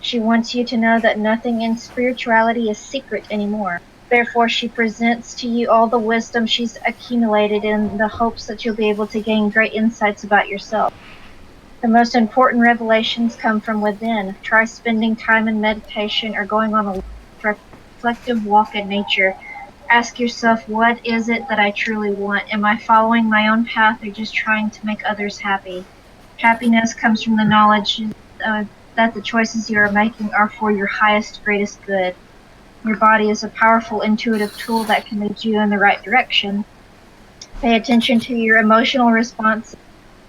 Speaker 4: She wants you to know that nothing in spirituality is secret anymore. Therefore, she presents to you all the wisdom she's accumulated in the hopes that you'll be able to gain great insights about yourself. The most important revelations come from within. Try spending time in meditation or going on a reflective walk in nature. Ask yourself, what is it that I truly want? Am I following my own path or just trying to make others happy? Happiness comes from the knowledge that the choices you are making are for your highest, greatest good. Your body is a powerful, intuitive tool that can lead you in the right direction. Pay attention to your emotional response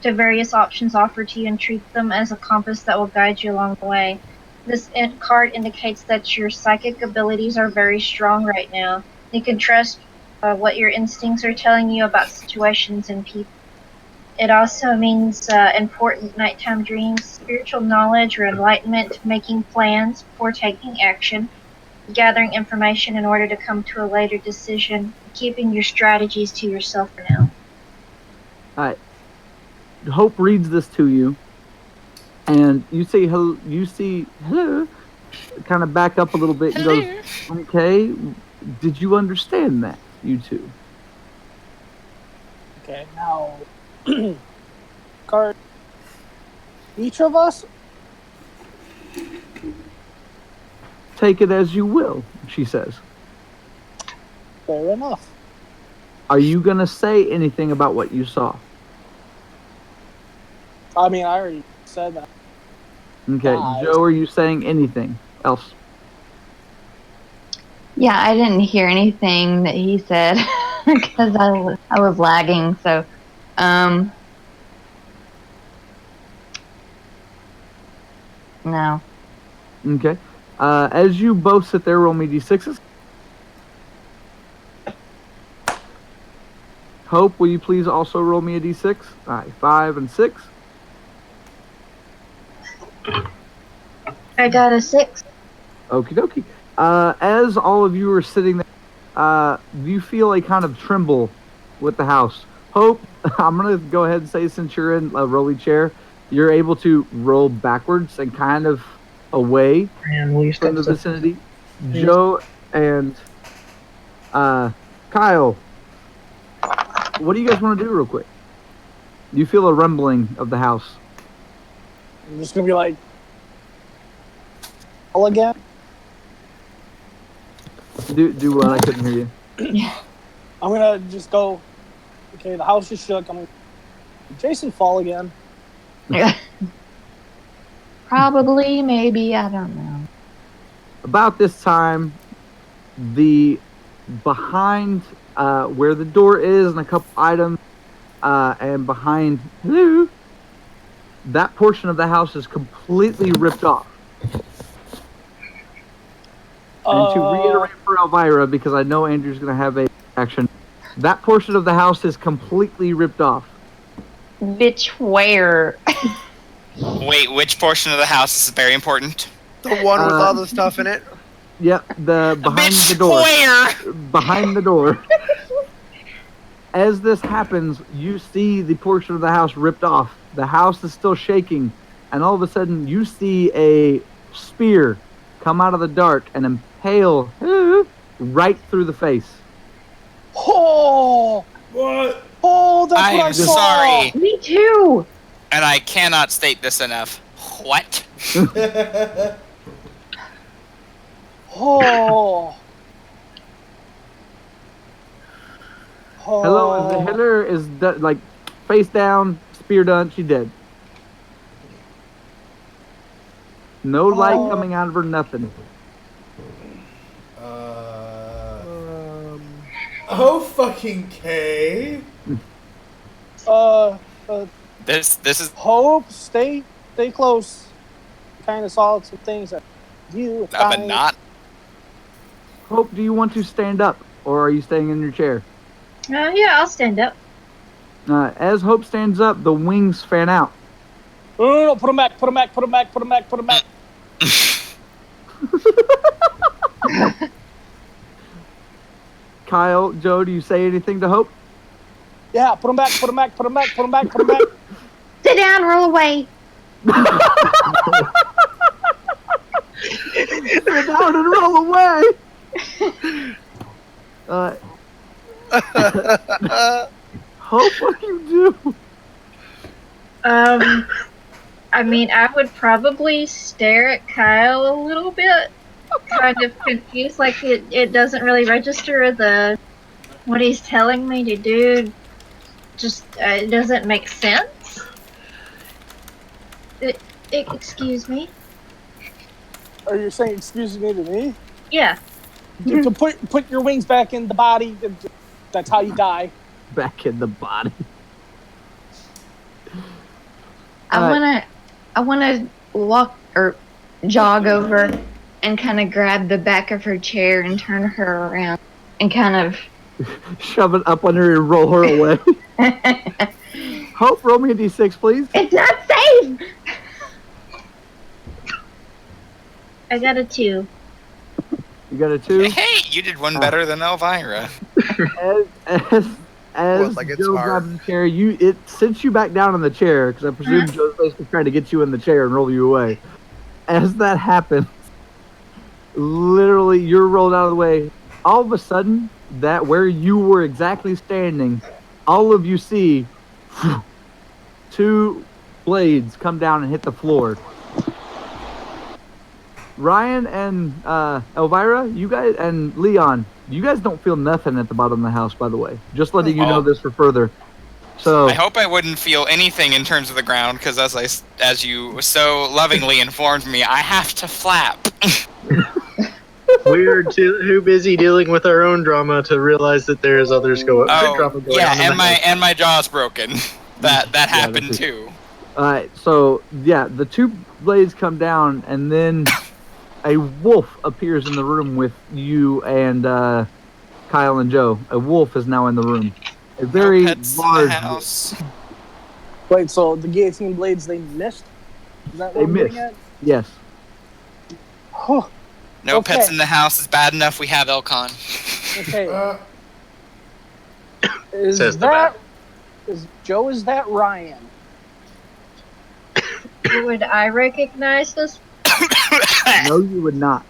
Speaker 4: to various options offered to you and treat them as a compass that will guide you along the way. This card indicates that your psychic abilities are very strong right now. You can trust what your instincts are telling you about situations and people. It also means important nighttime dreams, spiritual knowledge or enlightenment, making plans before taking action, gathering information in order to come to a later decision, keeping your strategies to yourself for now.
Speaker 3: All right. Hope reads this to you, and you see hello, kind of back up a little bit and goes, "Okay, did you understand that, you two?"
Speaker 7: Okay, now, card. Each of us.
Speaker 3: "Take it as you will," she says.
Speaker 7: Fair enough.
Speaker 3: "Are you gonna say anything about what you saw?"
Speaker 7: I mean, I already said that.
Speaker 3: Okay, Joe, are you saying anything else?
Speaker 4: Yeah, I didn't hear anything that he said because I was lagging. So, no.
Speaker 3: Okay. As you both sit there, roll me d6s. Hope, will you please also roll me a d6? All right, 5 and 6.
Speaker 4: I got a 6.
Speaker 3: Okie dokie. As all of you are sitting there, you feel a kind of tremble with the house. Hope, I'm gonna go ahead and say, since you're in a rolly chair, you're able to roll backwards and kind of away
Speaker 9: And will you
Speaker 3: from
Speaker 9: stop
Speaker 3: the
Speaker 9: so-
Speaker 3: vicinity. Joe and Kyle, what do you guys want to do real quick? You feel a rumbling of the house.
Speaker 7: I'm just gonna be like, all again.
Speaker 3: Do what? I couldn't hear you.
Speaker 7: I'm gonna just go. Okay, the house is shook. I'm gonna. Jason fall again.
Speaker 4: Probably, maybe, I don't know.
Speaker 3: About this time, the behind where the door is and a couple items, and behind that portion of the house is completely ripped off. And to reiterate for Elvira, because I know Andrew's going to have a action, that portion of the house is completely ripped off.
Speaker 4: Bitch, where?
Speaker 2: Wait, which portion of the house is very important?
Speaker 6: The one with all the stuff in it.
Speaker 3: Yep, the behind
Speaker 2: Bitch,
Speaker 3: the door.
Speaker 2: where?
Speaker 3: Behind the door. As this happens, you see the portion of the house ripped off. The house is still shaking, and all of a sudden you see a spear come out of the dark and impale right through the face.
Speaker 7: Oh!
Speaker 1: What?
Speaker 7: Oh, that's
Speaker 2: I
Speaker 7: what I
Speaker 2: am
Speaker 7: saw!
Speaker 2: sorry,
Speaker 4: Me too!
Speaker 2: and I cannot state this enough. What?
Speaker 7: Oh. Oh.
Speaker 3: Hello, the hitter is like face down, spear done, she dead. No light coming out of her, nothing.
Speaker 1: Oh fucking K.
Speaker 2: This is
Speaker 7: Hope, stay close. Kind of saw some things that you.
Speaker 2: but not.
Speaker 3: Hope, do you want to stand up, or are you staying in your chair?
Speaker 4: Yeah, I'll stand up.
Speaker 3: As Hope stands up, the wings fan out.
Speaker 7: No, put them back, put them back, put them back, put them back, put them back.
Speaker 3: Kyle, Joe, do you say anything to Hope?
Speaker 7: Yeah, put them back, put them back, put them back, put them back, put them back.
Speaker 4: Sit down, roll away.
Speaker 3: Sit down and roll away. Hope, what do you do?
Speaker 4: I mean, I would probably stare at Kyle a little bit, kind of confused, like it doesn't really register what he's telling me to do. Just it doesn't make sense. Excuse me.
Speaker 7: Are you saying excuse me to me?
Speaker 4: Yeah.
Speaker 7: To put your wings back in the body. That's how you die.
Speaker 3: Back in the body.
Speaker 4: I wanna walk or jog over and kind of grab the back of her chair and turn her around and kind of
Speaker 3: shove it up on her and roll her away. Hope, roll me a d6, please.
Speaker 4: It's not safe. I got a 2.
Speaker 3: You got a 2?
Speaker 2: Hey, you did one better than Elvira.
Speaker 3: As
Speaker 6: like it's
Speaker 3: Joe
Speaker 6: hard.
Speaker 3: grabs the chair, it sits you back down in the chair, because I presume Joe's basically trying to get you in the chair and roll you away. As that happens, literally you're rolled out of the way. All of a sudden, that where you were exactly standing, all of you see 2 blades come down and hit the floor. Ryan and Elvira, you guys, and Leon, you guys don't feel nothing at the bottom of the house, by the way. Just letting you know this for further. So
Speaker 2: I hope I wouldn't feel anything in terms of the ground, because as you so lovingly informed me, I have to flap.
Speaker 8: We're too busy dealing with our own drama to realize that there's others drama going on.
Speaker 2: Yeah, and my jaw's broken. That happened too.
Speaker 3: Alright, so yeah, the 2 blades come down, and then a wolf appears in the room with you and Kyle and Joe. A wolf is now in the room. A very large
Speaker 2: house.
Speaker 7: Wait, so the guillotine blades they missed? Is that what
Speaker 3: They
Speaker 7: I'm
Speaker 3: missed.
Speaker 7: getting at?
Speaker 3: Yes.
Speaker 7: Oh,
Speaker 2: No
Speaker 7: okay.
Speaker 2: pets in the house is bad enough. We have Elcon.
Speaker 7: Okay.
Speaker 8: Says
Speaker 7: Joe, is that Ryan?
Speaker 4: Would I recognize this?
Speaker 3: No, you would not.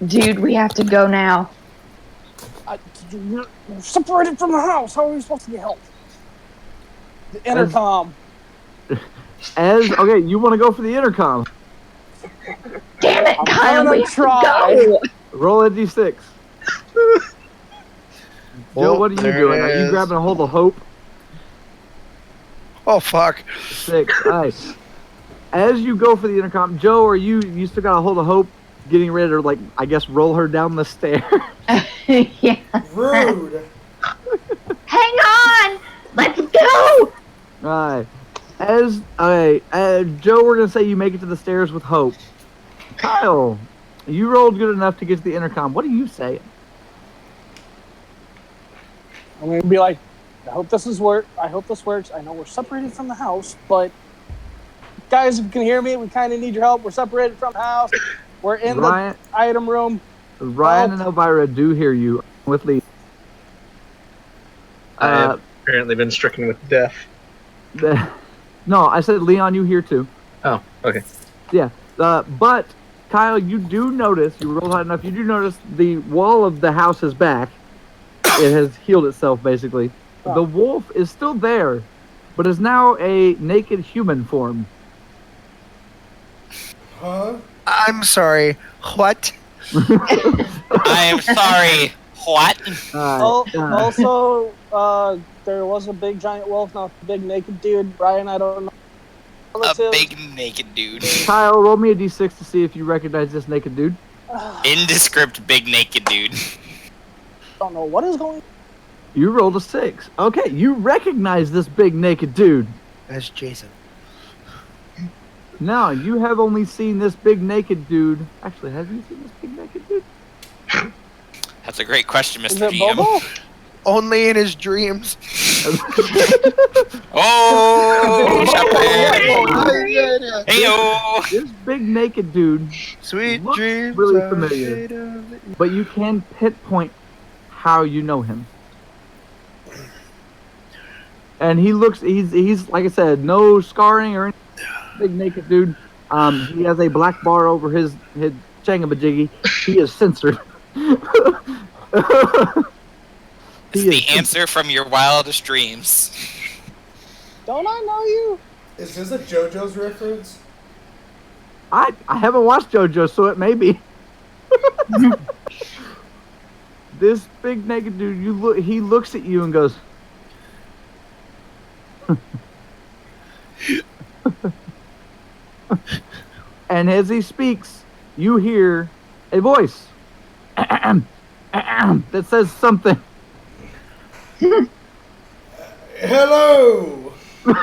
Speaker 9: Dude, we have to go now.
Speaker 7: We're separated from the house. How are we supposed to get help? The intercom.
Speaker 3: Okay, you want to go for the intercom?
Speaker 9: Damn it,
Speaker 7: I'm
Speaker 9: Kyle,
Speaker 7: gonna
Speaker 9: we have
Speaker 7: try.
Speaker 9: to go.
Speaker 3: Roll a d6. Joe, what are you
Speaker 6: there it
Speaker 3: doing? Are you
Speaker 6: is.
Speaker 3: grabbing a hold of hope?
Speaker 6: Oh fuck!
Speaker 3: 6. All right. As you go for the intercom, Joe, are you still got a hold of hope, getting ready to, like, I guess, roll her down the stairs?
Speaker 9: Yeah.
Speaker 1: Rude.
Speaker 9: Hang on! Let's go!
Speaker 3: Alright. Joe, we're gonna say you make it to the stairs with hope. Kyle, you rolled good enough to get to the intercom. What do you say?
Speaker 7: I'm gonna be like, I hope this works. I know we're separated from the house, but guys, if you can hear me, we kind of need your help. We're separated from the house. We're in the item room.
Speaker 3: Ryan and Elvira do hear you with Lee.
Speaker 8: I have apparently been stricken with death.
Speaker 3: No, I said Leon, you hear too.
Speaker 8: Oh, okay.
Speaker 3: Yeah, but Kyle, you do notice, you rolled high enough, you do notice the wall of the house is back. It has healed itself, basically. Oh. The wolf is still there, but is now a naked human form.
Speaker 1: Huh?
Speaker 6: I'm sorry. What?
Speaker 2: I am sorry. What?
Speaker 7: Also, there was a big giant wolf, not a big naked dude. Brian, I don't know.
Speaker 2: A big naked dude.
Speaker 3: Kyle, roll me a d6 to see if you recognize this naked dude.
Speaker 2: Indescript big naked dude.
Speaker 7: Don't know what is going on.
Speaker 3: You rolled a 6. Okay, you recognize this big naked dude.
Speaker 6: That's Jason.
Speaker 3: Now, you have only seen this big naked dude. Actually, have you seen this big naked dude?
Speaker 2: That's a great question,
Speaker 7: Is
Speaker 2: Mr.
Speaker 7: it
Speaker 2: GM.
Speaker 7: Bobo?
Speaker 6: Only in his dreams.
Speaker 2: Oh, Heyo.
Speaker 3: This big naked dude
Speaker 6: Sweet
Speaker 3: looks
Speaker 6: dreams.
Speaker 3: really
Speaker 6: are
Speaker 3: familiar,
Speaker 6: made of it.
Speaker 3: but you can pinpoint how you know him. And he looks, he's like I said, no scarring or anything. Big naked dude. He has a black bar over his changamajiggy. He is censored.
Speaker 2: It's the answer from your wildest dreams.
Speaker 7: Don't I know you?
Speaker 1: Is this a JoJo's reference?
Speaker 3: I haven't watched JoJo, so it may be. This big naked dude, he looks at you and goes, and as he speaks, you hear a voice that says something.
Speaker 1: Hello. I'm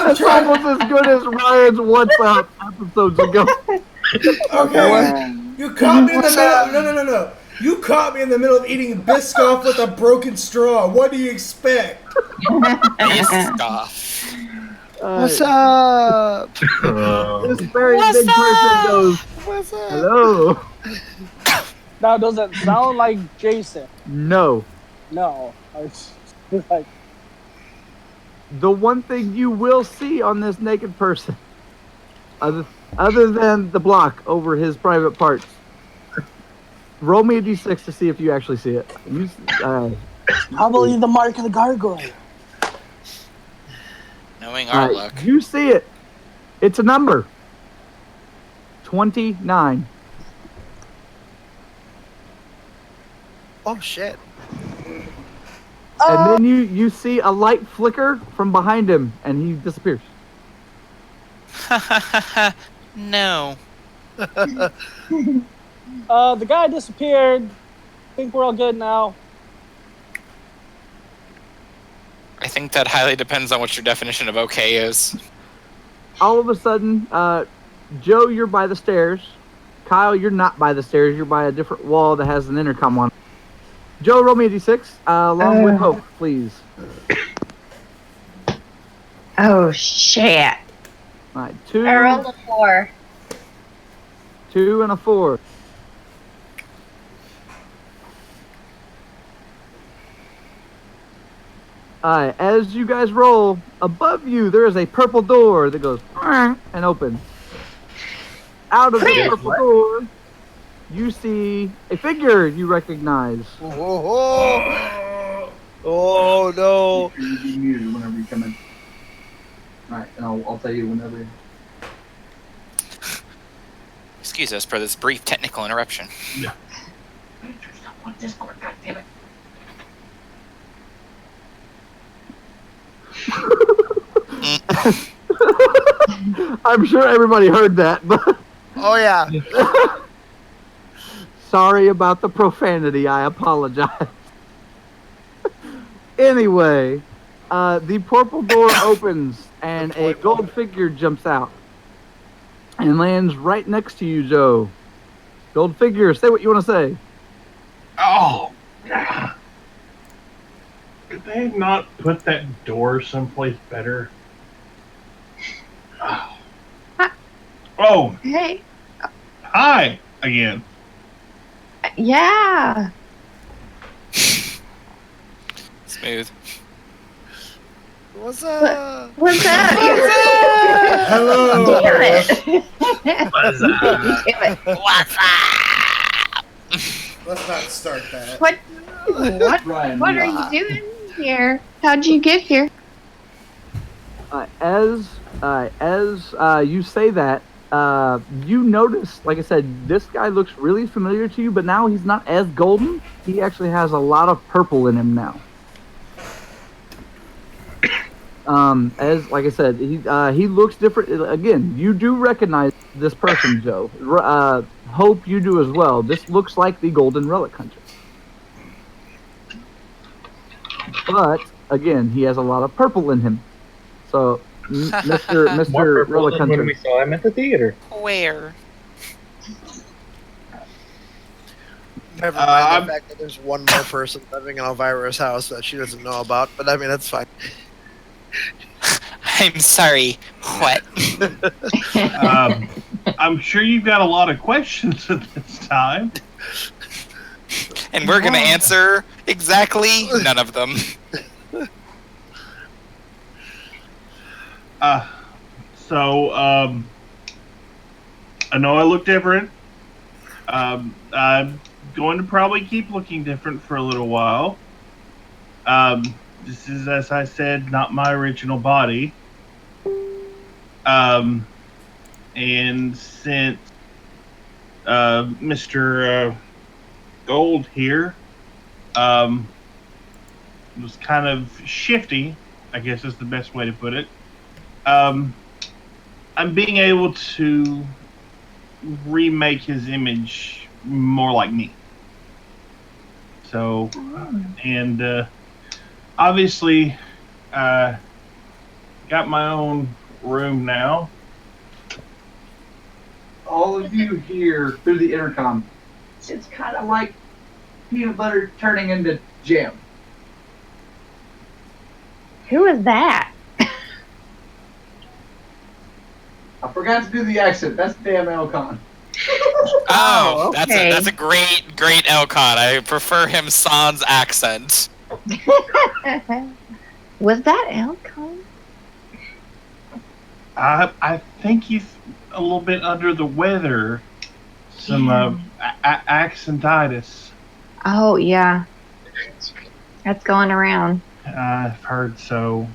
Speaker 3: It's
Speaker 1: trying.
Speaker 3: almost as good as Ryan's What's Up episodes ago.
Speaker 1: Okay. You caught me in the middle. No. You caught me in the middle of eating Biscoff with a broken straw. What do you expect?
Speaker 2: Biscoff.
Speaker 6: What's up?
Speaker 3: This very big person goes,
Speaker 6: What's up?
Speaker 3: hello.
Speaker 7: Now, does that sound like Jason?
Speaker 3: No.
Speaker 7: No. It's like,
Speaker 3: The one thing you will see on this naked person, other than the block over his private parts, roll me a d6 to see if you actually see it.
Speaker 7: probably the mark of the gargoyle.
Speaker 2: Knowing our luck.
Speaker 3: You see it. It's a number. 29.
Speaker 6: Oh shit.
Speaker 3: And then you see a light flicker from behind him, and he disappears.
Speaker 2: No.
Speaker 7: The guy disappeared. I think we're all good now.
Speaker 2: I think that highly depends on what your definition of okay is.
Speaker 3: All of a sudden, Joe, you're by the stairs. Kyle, you're not by the stairs. You're by a different wall that has an intercom on it. Joe, roll me a d6, along with Hope, please.
Speaker 9: Oh, shit.
Speaker 3: All right, 2,
Speaker 4: I rolled a 4.
Speaker 3: 2, and a 4. As you guys roll, above you there is a purple door that goes and opens. Out of the
Speaker 9: Chris!
Speaker 3: purple door, you see a figure you recognize.
Speaker 6: Oh no!
Speaker 3: You'll be muted whenever you come in. All right, and I'll tell you whenever.
Speaker 2: Excuse us for this brief technical interruption.
Speaker 3: Yeah. Discord, God damn it. I'm sure everybody heard that, but
Speaker 6: Oh yeah.
Speaker 3: sorry about the profanity. I apologize. Anyway, the purple door opens and a gold figure jumps out and lands right next to you, Joe. Gold figure, say what you want to say.
Speaker 10: Oh, could they not put that door someplace better? Oh,
Speaker 9: Hey,
Speaker 10: hi again.
Speaker 9: yeah.
Speaker 2: Smooth.
Speaker 6: What's up?
Speaker 9: What's up?
Speaker 1: Hello.
Speaker 9: Damn it.
Speaker 10: What's up?
Speaker 9: Damn it.
Speaker 1: Let's not start that.
Speaker 9: What
Speaker 3: Ryan,
Speaker 9: are you doing here? How'd you get here?
Speaker 3: As you say that, you notice, like I said, this guy looks really familiar to you, but now he's not as golden. He actually has a lot of purple in him now. As like I said, he looks different. Again, you do recognize this person, Joe. Hope you do as well. This looks like the Golden Relic Hunter. But again, he has a lot of purple in him. So, Mr. Relic Hunter.
Speaker 8: When we saw him at the theater.
Speaker 2: Where?
Speaker 6: Never mind the fact that there's one more person living in Elvira's house that she doesn't know about, but I mean, that's fine.
Speaker 2: I'm sorry. What?
Speaker 10: I'm sure you've got a lot of questions at this time.
Speaker 2: And we're gonna answer exactly none of them.
Speaker 10: So, I know I look different. I'm going to probably keep looking different for a little while. This is, as I said, not my original body. And since Mr. Gold here was kind of shifty, I guess is the best way to put it, I'm being able to remake his image more like me. So, and obviously, got my own room now.
Speaker 3: All of you hear through the intercom. It's kind of like peanut butter turning into jam.
Speaker 9: Who is that?
Speaker 3: I forgot to do the accent. That's damn Elcon.
Speaker 2: Oh,
Speaker 9: okay.
Speaker 2: that's a great Elcon. I prefer him sans accent.
Speaker 9: Was that Elcon?
Speaker 10: I think he's a little bit under the weather. Some accentitis.
Speaker 9: Oh, yeah. That's going around.
Speaker 10: I've heard so.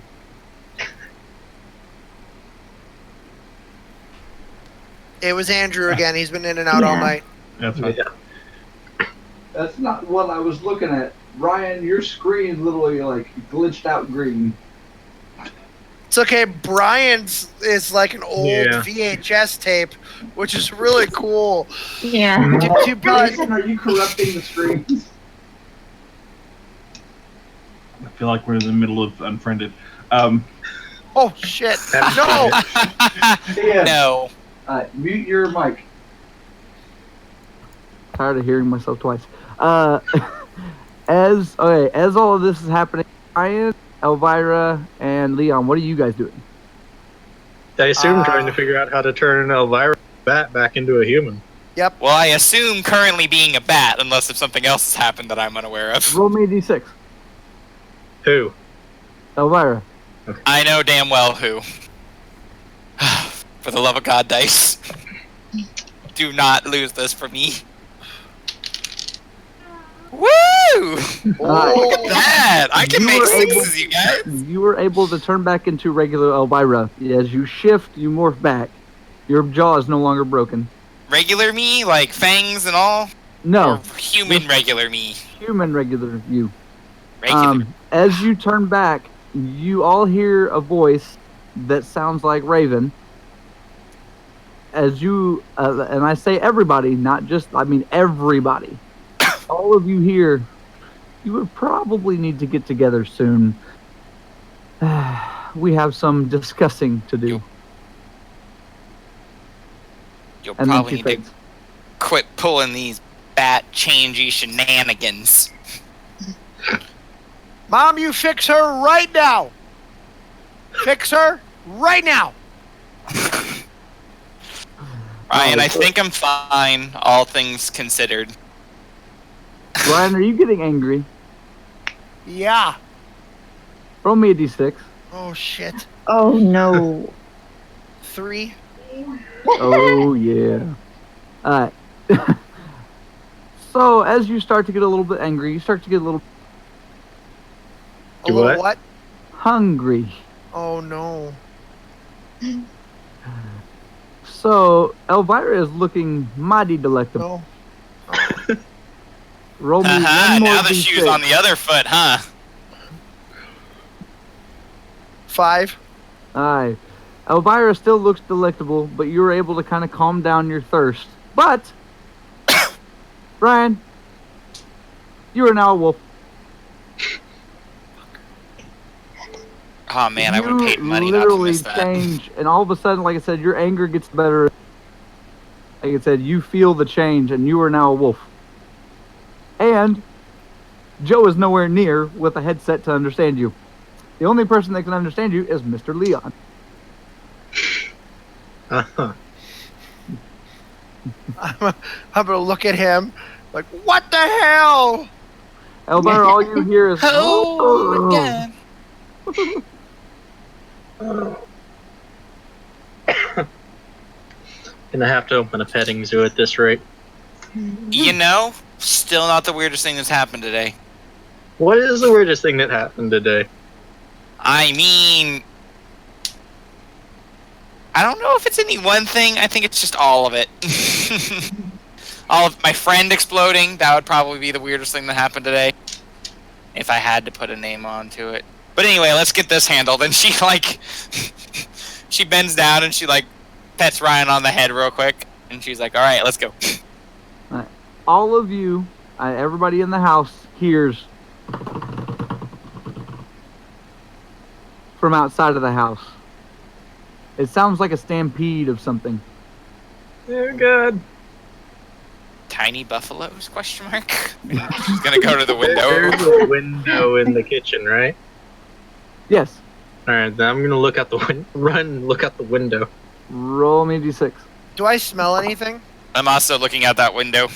Speaker 6: It was Andrew again. He's been in and out all night.
Speaker 10: That's right.
Speaker 3: That's not what I was looking at. Ryan, your screen's literally like glitched out green.
Speaker 6: It's okay. Brian's is like an old VHS tape, which is really cool.
Speaker 9: Yeah.
Speaker 6: Too bad.
Speaker 3: Are you corrupting the screens?
Speaker 10: I feel like we're in the middle of Unfriended.
Speaker 6: Oh shit! No.
Speaker 3: Yeah.
Speaker 2: No.
Speaker 3: Mute your mic. Tired of hearing myself twice. As all of this is happening, Ryan, Elvira, and Leon, what are you guys doing?
Speaker 8: I assume trying to figure out how to turn an Elvira bat back into a human.
Speaker 6: Yep.
Speaker 2: Well, I assume currently being a bat, unless if something else has happened that I'm unaware of.
Speaker 3: Roll me a d6.
Speaker 8: Who?
Speaker 3: Elvira.
Speaker 2: I know damn well who. For the love of God, dice. Do not lose this for me. Woo! Look at that! I can make sixes, you guys!
Speaker 3: You were able to turn back into regular Elvira. As you shift, you morph back. Your jaw is no longer broken.
Speaker 2: Regular me? Like fangs and all?
Speaker 3: No.
Speaker 2: Or human regular me?
Speaker 3: Human regular you.
Speaker 2: Regular.
Speaker 3: As you turn back, you all hear a voice that sounds like Raven. As you, and I say everybody, not just, I mean everybody. All of you here, you would probably need to get together soon. We have some discussing to do.
Speaker 2: You'll
Speaker 3: And
Speaker 2: probably
Speaker 3: then
Speaker 2: need to quit pulling these bat-changey shenanigans.
Speaker 6: Mom, you fix her right now. Fix her right now.
Speaker 2: Ryan, I think I'm fine, all things considered.
Speaker 3: Ryan, are you getting angry?
Speaker 6: Yeah.
Speaker 3: Roll me a d6.
Speaker 6: Oh, shit.
Speaker 9: Oh, no.
Speaker 6: 3.
Speaker 3: Oh, yeah. Alright. So, as you start to get a little bit angry, you start to get a little
Speaker 6: what?
Speaker 3: hungry.
Speaker 6: Oh, no.
Speaker 3: So, Elvira is looking mighty delectable.
Speaker 6: No.
Speaker 3: Roll me one more
Speaker 2: Now the
Speaker 3: d6.
Speaker 2: shoe's on the other foot, huh?
Speaker 6: 5.
Speaker 3: Aye. Elvira still looks delectable, but you were able to kind of calm down your thirst. But, Brian, you are now a wolf.
Speaker 2: Oh man, I would have paid money
Speaker 3: You
Speaker 2: not to
Speaker 3: literally
Speaker 2: miss that.
Speaker 3: change, and all of a sudden, like I said, your anger gets better. Like I said, you feel the change, and you are now a wolf. And Joe is nowhere near with a headset to understand you. The only person that can understand you is Mr. Leon.
Speaker 8: Uh-huh.
Speaker 6: I'm gonna look at him like, what the hell?
Speaker 3: Elvira, all you hear is
Speaker 2: Oh, again.
Speaker 8: Gonna have to open a petting zoo at this rate.
Speaker 2: You know, still not the weirdest thing that's happened today.
Speaker 8: What is the weirdest thing that happened today?
Speaker 2: I mean, I don't know if it's any one thing. I think it's just all of it. All of my friend exploding, that would probably be the weirdest thing that happened today. If I had to put a name onto it. But anyway, let's get this handled. And she, like, she bends down and she, like, pets Ryan on the head real quick. And she's like, all right, let's go.
Speaker 3: all of you, everybody in the house hears from outside of the house. It sounds like a stampede of something.
Speaker 8: Oh, God.
Speaker 2: Tiny buffaloes, question mark? She's gonna go to the window.
Speaker 8: There's a window in the kitchen, right?
Speaker 3: Yes.
Speaker 8: Alright, then I'm gonna look out the look out the window.
Speaker 3: Roll me a d6.
Speaker 6: Do I smell anything?
Speaker 2: I'm also looking out that window.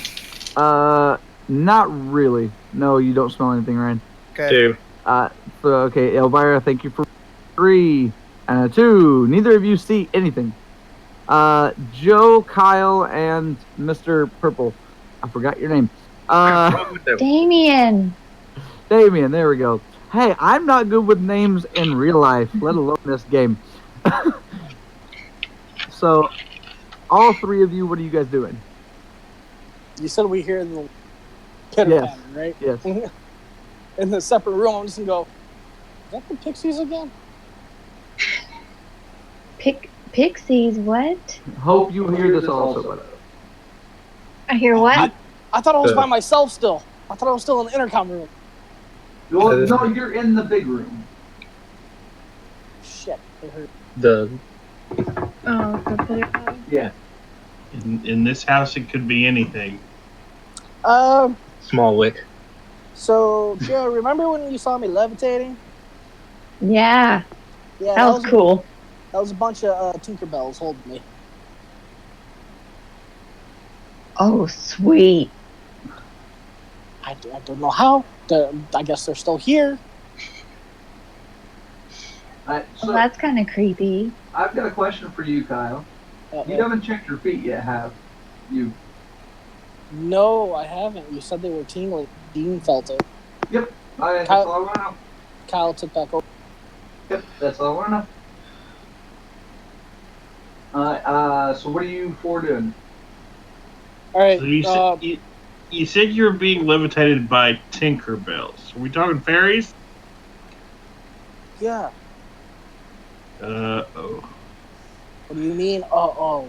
Speaker 3: Not really. No, you don't smell anything, Ryan.
Speaker 6: Okay.
Speaker 8: 2.
Speaker 3: Okay, Elvira, thank you for 3 and a 2. Neither of you see anything. Joe, Kyle, and Mr. Purple. I forgot your name.
Speaker 9: Damien.
Speaker 3: Damien, there we go. Hey, I'm not good with names in real life, let alone this game. So, all 3 of you, what are you guys doing?
Speaker 7: You said we hear the pitter
Speaker 3: Yes.
Speaker 7: patter, right?
Speaker 3: Yes.
Speaker 7: In the separate room, I'm just gonna go, is that the Pixies again?
Speaker 9: Pixies, what?
Speaker 3: Hope you hear this also.
Speaker 9: I hear what?
Speaker 7: I thought I was by myself still. I thought I was still in the intercom room.
Speaker 3: Well, no, you're in the big room.
Speaker 7: Shit, I heard.
Speaker 9: Oh, the pitter patter.
Speaker 3: Yeah.
Speaker 10: In this house, it could be anything.
Speaker 8: Small wick.
Speaker 7: So, Joe, remember when you saw me levitating?
Speaker 9: Yeah,
Speaker 7: Yeah,
Speaker 9: that was cool.
Speaker 7: That was a bunch of Tinkerbells holding me.
Speaker 9: Oh, sweet.
Speaker 7: I don't know how. I guess they're still here.
Speaker 3: So
Speaker 9: Well, that's kind of creepy.
Speaker 3: I've got a question for you, Kyle. You haven't checked your feet yet, have you?
Speaker 7: No, I haven't. You said they were tingling. Dean felt it.
Speaker 3: Yep. That's all I want to know.
Speaker 7: Kyle took back over.
Speaker 3: Yep, that's all I want to know. So what are you four doing?
Speaker 7: All right.
Speaker 10: So you said you were being levitated by Tinkerbells. Are we talking fairies?
Speaker 7: Yeah.
Speaker 10: Oh.
Speaker 7: What do you mean? Oh.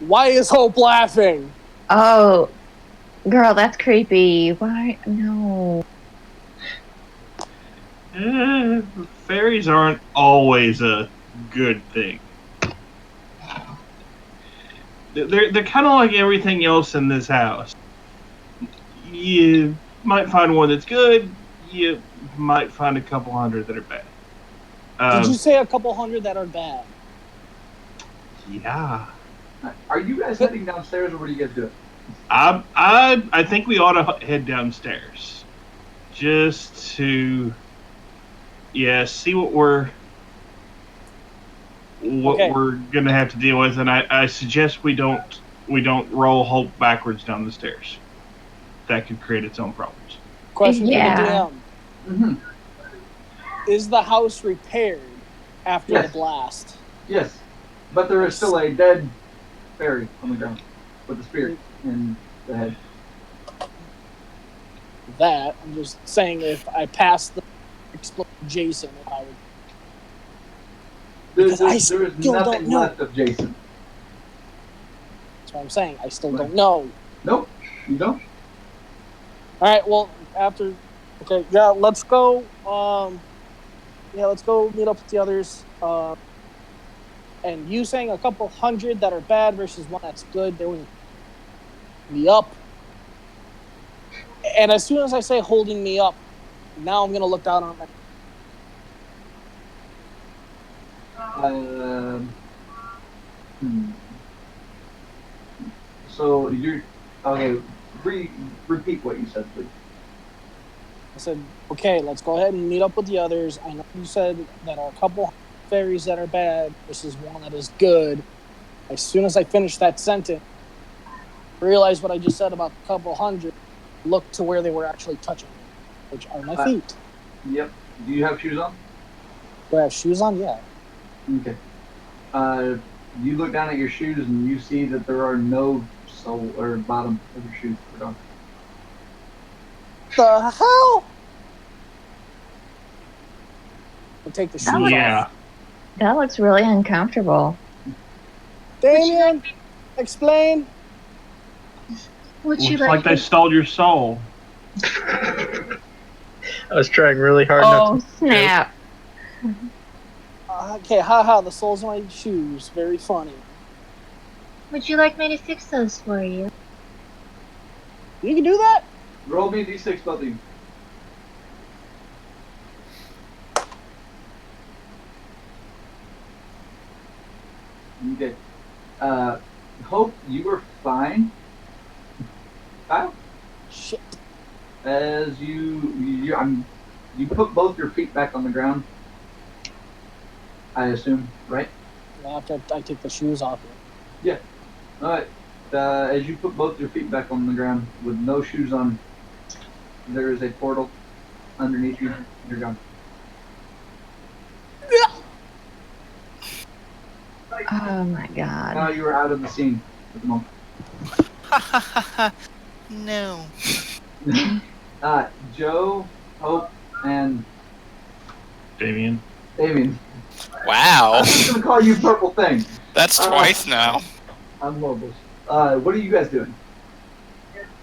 Speaker 7: Why is Hope laughing?
Speaker 9: Oh, girl, that's creepy. Why? No.
Speaker 10: Fairies aren't always a good thing. They're kind of like everything else in this house. You might find one that's good. You might find a couple hundred that are bad.
Speaker 7: Did you say a couple hundred that are bad?
Speaker 10: Yeah.
Speaker 3: Are you guys heading downstairs, or what are you guys doing?
Speaker 10: I think we ought to head downstairs, just to see what we're gonna have to deal with, and I suggest we don't roll Hope backwards down the stairs. That could create its own problems.
Speaker 7: Question for the DM.
Speaker 3: Mm-hmm.
Speaker 7: Is the house repaired after the blast?
Speaker 3: Yes, but there is still a dead fairy on the ground with a spear in the head.
Speaker 7: I'm just saying, if I passed the explode Jason, if I would.
Speaker 3: There is nothing left of Jason.
Speaker 7: That's what I'm saying. I still don't know.
Speaker 3: Nope, you don't.
Speaker 7: All right. Well, after. Okay. Yeah. Let's go. Let's go meet up with the others. And you saying a couple hundred that are bad versus one that's good. There was me up. And as soon as I say holding me up, now I'm gonna look down on my.
Speaker 3: So you're okay. Repeat what you said, please.
Speaker 7: I said, okay, let's go ahead and meet up with the others. I know you said that are a couple fairies that are bad versus one that is good. As soon as I finish that sentence, realize what I just said about a couple hundred, look to where they were actually touching, which are my feet.
Speaker 3: Yep. Do you have shoes on?
Speaker 7: Do I have shoes on? Yeah.
Speaker 3: Okay. You look down at your shoes and you see that there are no sole or bottom of your shoes put on.
Speaker 7: The hell? I'll take the shoes off.
Speaker 9: That looks really uncomfortable.
Speaker 7: Damien, explain.
Speaker 10: Looks like they stole your soul.
Speaker 8: I was trying really hard not to.
Speaker 9: Oh, snap.
Speaker 7: Okay, haha, the soles of my shoes. Very funny.
Speaker 4: Would you like me to fix those for you?
Speaker 7: You can do that?
Speaker 3: Roll me d6, both of you. Okay. Hope you were fine. Kyle?
Speaker 7: Shit.
Speaker 3: As you put both your feet back on the ground. I assume, right?
Speaker 7: After I take the shoes off.
Speaker 3: Yeah. All right. As you put both your feet back on the ground with no shoes on, there is a portal underneath you. You're gone.
Speaker 9: Oh my god.
Speaker 3: Now you are out of the scene at the moment.
Speaker 2: No.
Speaker 3: Joe, Hope, and
Speaker 10: Damien.
Speaker 2: Wow.
Speaker 3: I'm just gonna call you Purple Thing.
Speaker 2: That's twice now.
Speaker 3: I'm horrible. What are you guys doing?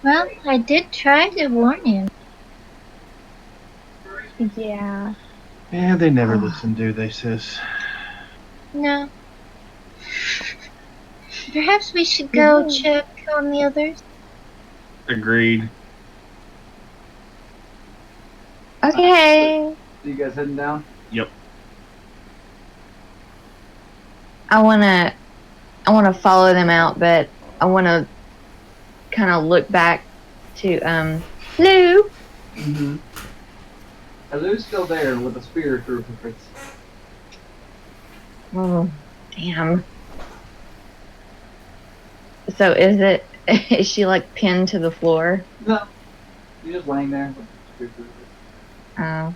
Speaker 4: Well, I did try to warn you.
Speaker 9: Yeah.
Speaker 10: Yeah, they never listen, do they, sis?
Speaker 4: No. Perhaps we should go check on the others.
Speaker 10: Agreed.
Speaker 9: Okay.
Speaker 3: So you guys heading down?
Speaker 10: Yep.
Speaker 9: I wanna follow them out, but I wanna kind of look back to Lou.
Speaker 3: Mm-hmm. Hello's still there with a spear through her face.
Speaker 9: Oh, damn. So is she like pinned to the floor?
Speaker 3: No. She's just laying there with a spear through her face.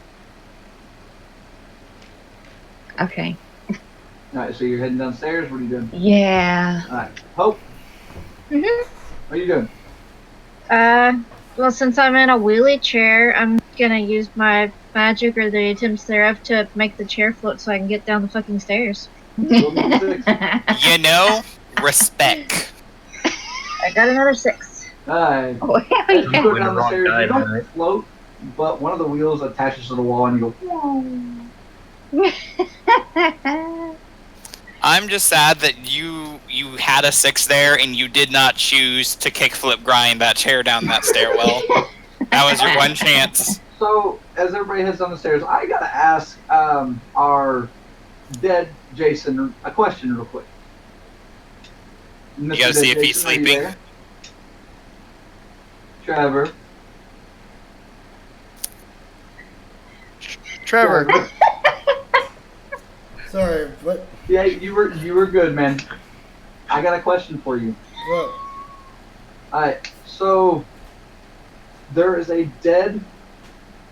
Speaker 9: Oh. Okay.
Speaker 3: Alright, so you're heading downstairs. What are you doing?
Speaker 9: Yeah.
Speaker 3: Alright. Hope,
Speaker 4: Mhm.
Speaker 3: what are you doing?
Speaker 4: Well, since I'm in a wheelie chair, I'm gonna use my magic or the items thereof to make the chair float so I can get down the fucking stairs.
Speaker 3: Roll me a 6.
Speaker 2: You know, respect.
Speaker 4: I got another 6.
Speaker 3: Alright.
Speaker 9: Oh, hell
Speaker 3: As you
Speaker 9: yeah.
Speaker 3: go
Speaker 8: Going the
Speaker 3: down the
Speaker 8: wrong
Speaker 3: stairs,
Speaker 8: guy
Speaker 3: you don't
Speaker 8: tonight.
Speaker 3: float, but one of the wheels attaches to the wall and you go,
Speaker 2: I'm just sad that you had a 6 there and you did not choose to kickflip grind that chair down that stairwell. That was your one chance.
Speaker 3: So, as everybody heads down the stairs, I gotta ask our dead Jason a question real quick.
Speaker 2: You gotta see if he's
Speaker 3: Jason, are you
Speaker 2: sleeping.
Speaker 3: there? Trevor.
Speaker 6: Trevor.
Speaker 1: Sorry, what?
Speaker 3: Yeah, you were good, man. I got a question for you.
Speaker 1: What?
Speaker 3: Alright, so there is a dead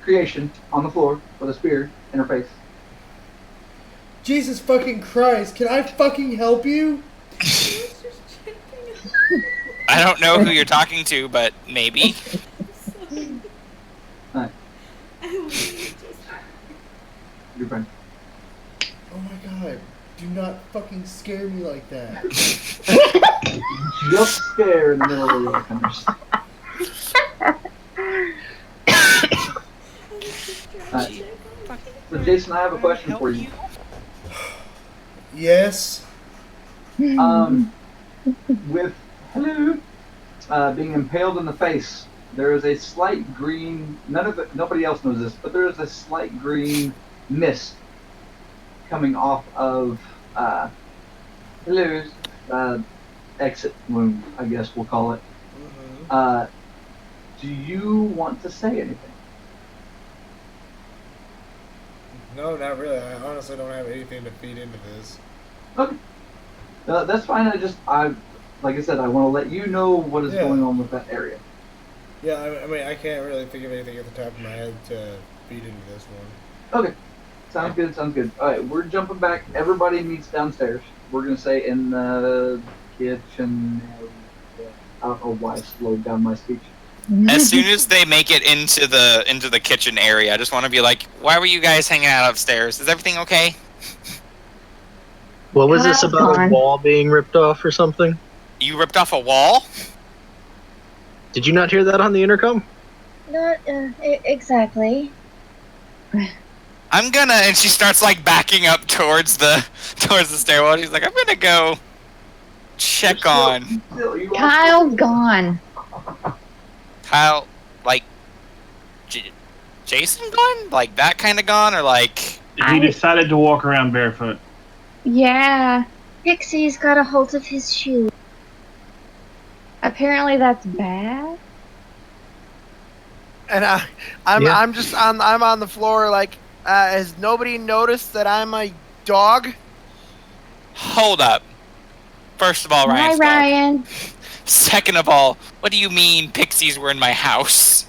Speaker 3: creation on the floor with a spear in her face.
Speaker 1: Jesus fucking Christ! Can I fucking help you?
Speaker 2: I don't know who you're talking to, but maybe.
Speaker 3: Alright. Your friend.
Speaker 1: Oh my god! Do not fucking scare me like that.
Speaker 3: Just scare in the middle of the Relic. So Jason, I have a question for you.
Speaker 1: Yes.
Speaker 3: With hello being impaled in the face, there is a slight green. Nobody else knows this, but there is a slight green mist coming off of hello's exit wound, I guess we'll call it.
Speaker 1: Mm-hmm.
Speaker 3: Do you want to say anything?
Speaker 1: No, not really. I honestly don't have anything to feed into this.
Speaker 3: Okay. That's fine. Like I said, I want to let you know what is going on with that area.
Speaker 1: Yeah, I mean, I can't really think of anything at the top of my head to feed into this one.
Speaker 3: Okay. Sounds good, sounds good. Alright, we're jumping back. Everybody meets downstairs. We're going to say in the kitchen. I don't know why I slowed down my speech.
Speaker 2: As soon as they make it into the kitchen area, I just want to be like, why were you guys hanging out upstairs? Is everything okay?
Speaker 8: What was this about a wall being ripped off or something?
Speaker 2: You ripped off a wall?
Speaker 8: Did you not hear that on the intercom?
Speaker 4: Not exactly.
Speaker 2: I'm gonna, and she starts like backing up towards the stairwell. She's like, I'm gonna go check on
Speaker 9: Kyle's gone.
Speaker 2: Kyle, like Jason gone, like that kind of gone, or like
Speaker 10: He decided to walk around barefoot.
Speaker 9: Yeah.
Speaker 4: Pixie's got a hold of his shoe.
Speaker 9: Apparently that's bad.
Speaker 6: And I'm on the floor like, has nobody noticed that I'm a dog?
Speaker 2: hold up. First of all,
Speaker 9: Hi,
Speaker 2: Ryan's
Speaker 9: Ryan.
Speaker 2: dog. Second of all, what do you mean pixies were in my house?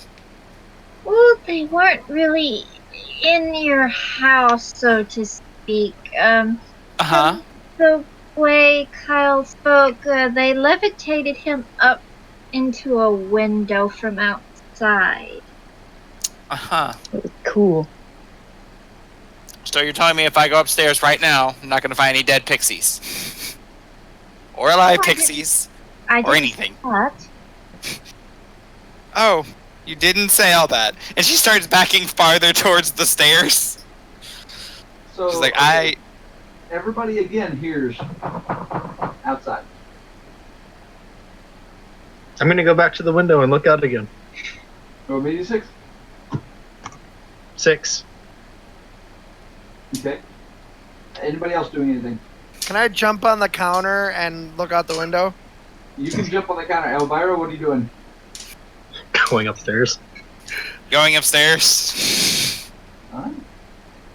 Speaker 4: Well, they weren't really in your house, so to speak.
Speaker 2: Uh-huh.
Speaker 4: The way Kyle spoke, they levitated him up into a window from outside.
Speaker 2: Uh-huh.
Speaker 9: Cool.
Speaker 2: So you're telling me if I go upstairs right now, I'm not going to find any dead pixies? Or alive pixies? Or anything?
Speaker 4: What?
Speaker 2: Oh, you didn't say all that. And she starts backing farther towards the stairs.
Speaker 3: So,
Speaker 2: She's like,
Speaker 3: okay, everybody again hears outside.
Speaker 8: I'm gonna go back to the window and look out again.
Speaker 3: Roll me d6.
Speaker 8: 6.
Speaker 3: Okay. Anybody else doing anything?
Speaker 6: Can I jump on the counter and look out the window?
Speaker 3: You can jump on the counter. Elvira, what are you doing?
Speaker 8: Going upstairs.
Speaker 2: Going upstairs.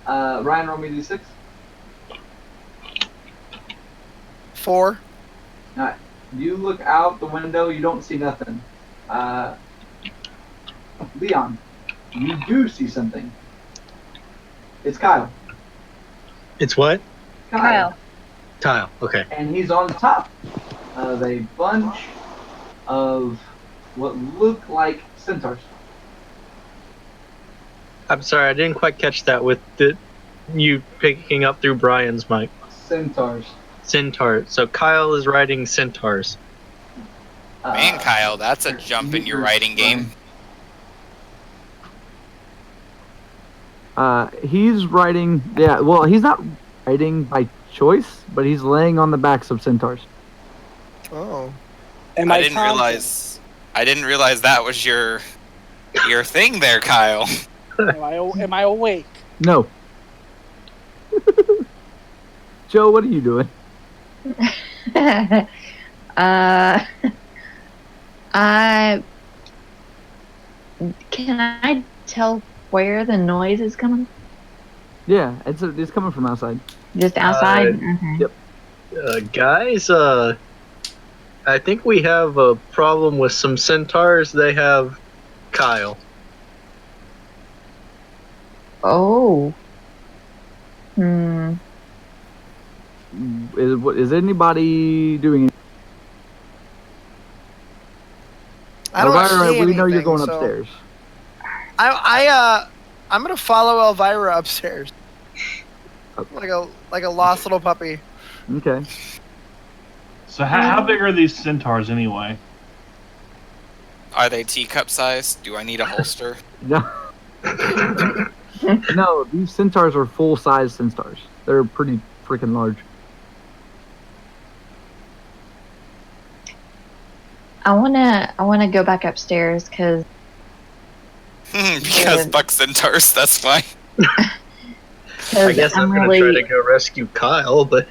Speaker 3: Ryan, roll me d6.
Speaker 6: 4.
Speaker 3: Alright. You look out the window, you don't see nothing. Leon, you do see something. It's Kyle.
Speaker 8: It's what?
Speaker 4: Kyle.
Speaker 8: Tile. Okay.
Speaker 3: And he's on top of a bunch of what look like centaurs.
Speaker 8: I'm sorry, I didn't quite catch that with you picking up through Brian's mic.
Speaker 3: Centaurs.
Speaker 8: Centaur. So Kyle is riding centaurs.
Speaker 2: Man, Kyle, that's a jump in your writing game.
Speaker 3: He's riding. Yeah, well, he's not riding by choice, but he's laying on the backs of centaurs.
Speaker 6: Oh.
Speaker 7: Am
Speaker 2: I didn't realize that was your thing there, Kyle.
Speaker 7: Am I awake?
Speaker 3: No. Joe, what are you doing?
Speaker 9: Can I tell where the noise is coming?
Speaker 3: Yeah, it's coming from outside.
Speaker 9: Just outside? Okay.
Speaker 3: Yep.
Speaker 8: Guys, I think we have a problem with some centaurs. They have Kyle.
Speaker 9: Oh.
Speaker 3: Is anybody doing it?
Speaker 6: I don't
Speaker 3: Elvira,
Speaker 6: see
Speaker 3: we know you're
Speaker 6: anything,
Speaker 3: going
Speaker 6: so-
Speaker 3: upstairs.
Speaker 6: I'm gonna follow Elvira upstairs. Like a lost little puppy.
Speaker 3: Okay.
Speaker 10: So how big are these centaurs anyway?
Speaker 2: Are they teacup size? Do I need a holster?
Speaker 3: No. No, these centaurs are full-size centaurs. They're pretty freaking large.
Speaker 9: I wanna go back upstairs because
Speaker 2: Because buck centaurs, that's why.
Speaker 8: I guess I'm gonna try to go rescue Kyle, but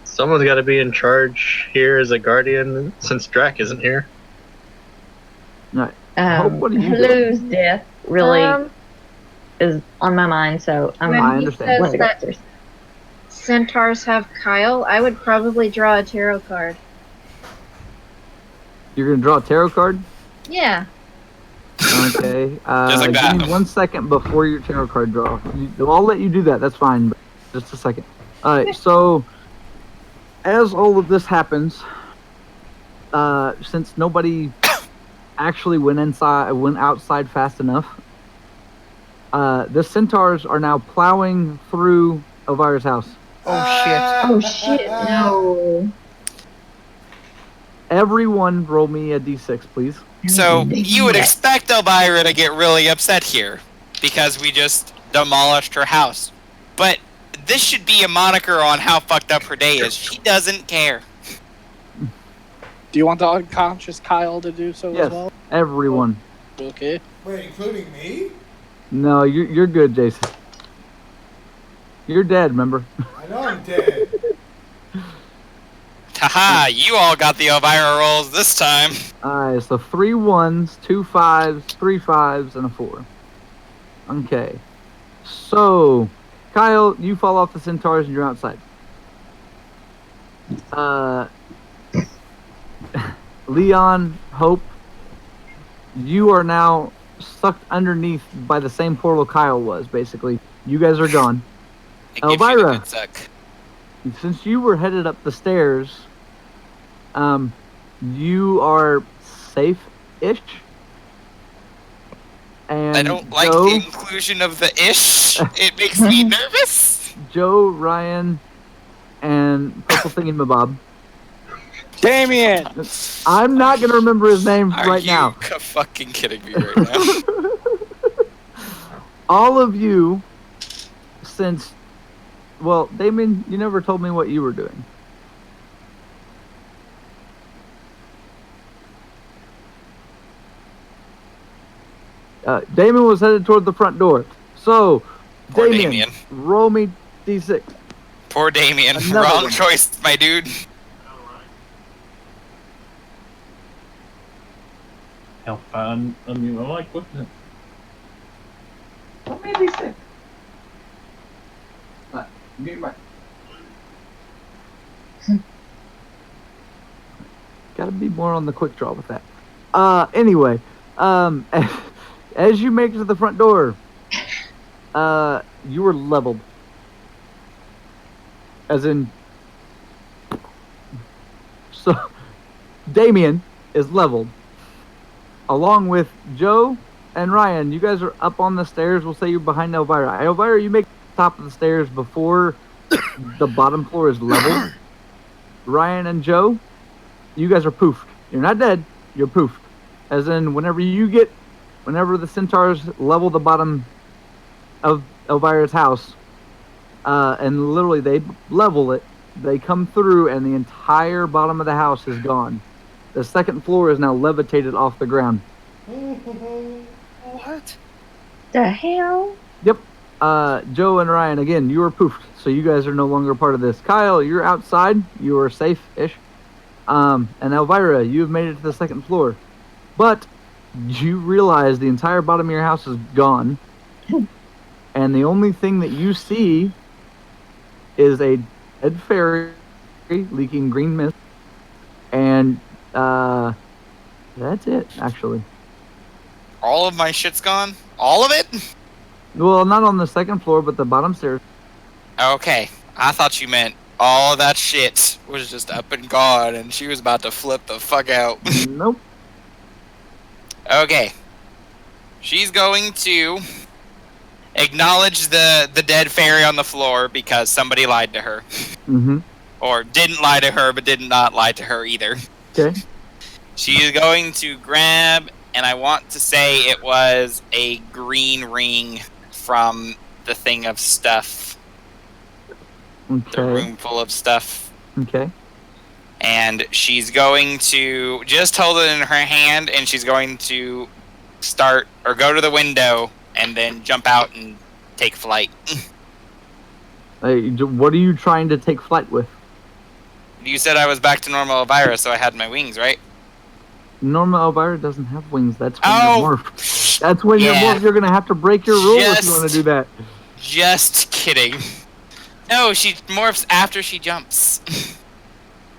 Speaker 8: someone's got to be in charge here as a guardian since Drac isn't here.
Speaker 3: Right. What are you
Speaker 9: Lou's
Speaker 3: doing?
Speaker 9: death really is on my mind, so I'm
Speaker 4: When
Speaker 3: I
Speaker 4: he
Speaker 3: understand.
Speaker 4: says that centaurs have Kyle, I would probably draw a tarot card.
Speaker 3: You're gonna draw a tarot card?
Speaker 4: Yeah.
Speaker 3: Okay.
Speaker 2: Just like that.
Speaker 3: Give me 1 second before your tarot card draw. I'll let you do that. That's fine. But just a second. All right. So, as all of this happens, since nobody actually went outside fast enough, the centaurs are now plowing through Elvira's house.
Speaker 6: Oh shit.
Speaker 9: Oh shit! No.
Speaker 3: Everyone, roll me a d6, please.
Speaker 2: So you would expect Elvira to get really upset here because we just demolished her house. But this should be a moniker on how fucked up her day is. She doesn't care.
Speaker 7: Do you want the unconscious Kyle to do so
Speaker 3: Yes,
Speaker 7: as well?
Speaker 3: everyone.
Speaker 7: Okay.
Speaker 1: Wait, including me?
Speaker 3: No, you're good, Jason. You're dead, remember?
Speaker 1: I know I'm dead.
Speaker 2: Haha, you all got the Elvira rolls this time.
Speaker 3: Alright, so 3 1s, 2 5s, 3 5s, and a 4. Okay. So, Kyle, you fall off the centaurs and you're outside. Leon, Hope, you are now sucked underneath by the same portal Kyle was, basically. You guys are gone.
Speaker 2: It gives you the
Speaker 3: Elvira,
Speaker 2: good suck.
Speaker 3: since you were headed up the stairs, you are safe-ish. And
Speaker 2: I don't like
Speaker 3: Joe,
Speaker 2: the inclusion of the ish. It makes me nervous.
Speaker 3: Joe, Ryan, and Purple Thingamabob.
Speaker 7: Damien!
Speaker 3: I'm not gonna remember his name
Speaker 2: Are
Speaker 3: right
Speaker 2: you
Speaker 3: now.
Speaker 2: fucking kidding me right now?
Speaker 3: All of you, since, well, Damon, you never told me what you were doing. Damon was headed toward the front door. So,
Speaker 2: Poor
Speaker 3: Damien,
Speaker 2: Damien.
Speaker 3: roll me d6.
Speaker 2: Poor Damien.
Speaker 3: Another
Speaker 2: Wrong
Speaker 3: one.
Speaker 2: choice, my dude.
Speaker 10: Hell, fun. I mean, I'm like, what the?
Speaker 3: Roll me a d6. Gotta be more on the quick draw with that. Anyway, as you make it to the front door, you are leveled. As in, so Damien is leveled, along with Joe and Ryan. You guys are up on the stairs. We'll say you're behind Elvira. Elvira, you make the top of the stairs before the bottom floor is leveled. Ryan and Joe, you guys are poofed. You're not dead. You're poofed. As in, whenever the centaurs level the bottom of Elvira's house, and literally they level it, they come through and the entire bottom of the house is gone. The second floor is now levitated off the ground.
Speaker 6: What?
Speaker 9: The hell?
Speaker 3: Yep. Joe and Ryan, again, you are poofed, so you guys are no longer part of this. Kyle, you're outside. You are safe-ish. And Elvira, you have made it to the second floor. But you realize the entire bottom of your house is gone. And the only thing that you see is a dead fairy leaking green mist. And that's it, actually.
Speaker 2: All of my shit's gone? All of it?
Speaker 3: Well, not on the second floor, but the bottom stairs.
Speaker 2: Okay. I thought you meant all that shit was just up and gone and she was about to flip the fuck out.
Speaker 3: Nope.
Speaker 2: Okay. She's going to acknowledge the dead fairy on the floor because somebody lied to her.
Speaker 3: Mm-hmm.
Speaker 2: Or didn't lie to her, but did not lie to her either.
Speaker 3: Okay.
Speaker 2: She is going to grab, and I want to say it was a green ring from the thing of stuff.
Speaker 3: Okay.
Speaker 2: The room full of stuff.
Speaker 3: Okay.
Speaker 2: And she's going to just hold it in her hand, and she's going to start, or go to the window, and then jump out and take flight.
Speaker 3: What are you trying to take flight with?
Speaker 2: You said I was back to normal Elvira, so I had my wings, right?
Speaker 3: Normal Elvira doesn't have wings. That's when
Speaker 2: Oh!
Speaker 3: you're morphed. That's when you're
Speaker 2: Yeah.
Speaker 3: morphed. You're going to have to break your rule if you want to
Speaker 2: Just-
Speaker 3: do that.
Speaker 2: Just kidding. No, she morphs after she jumps.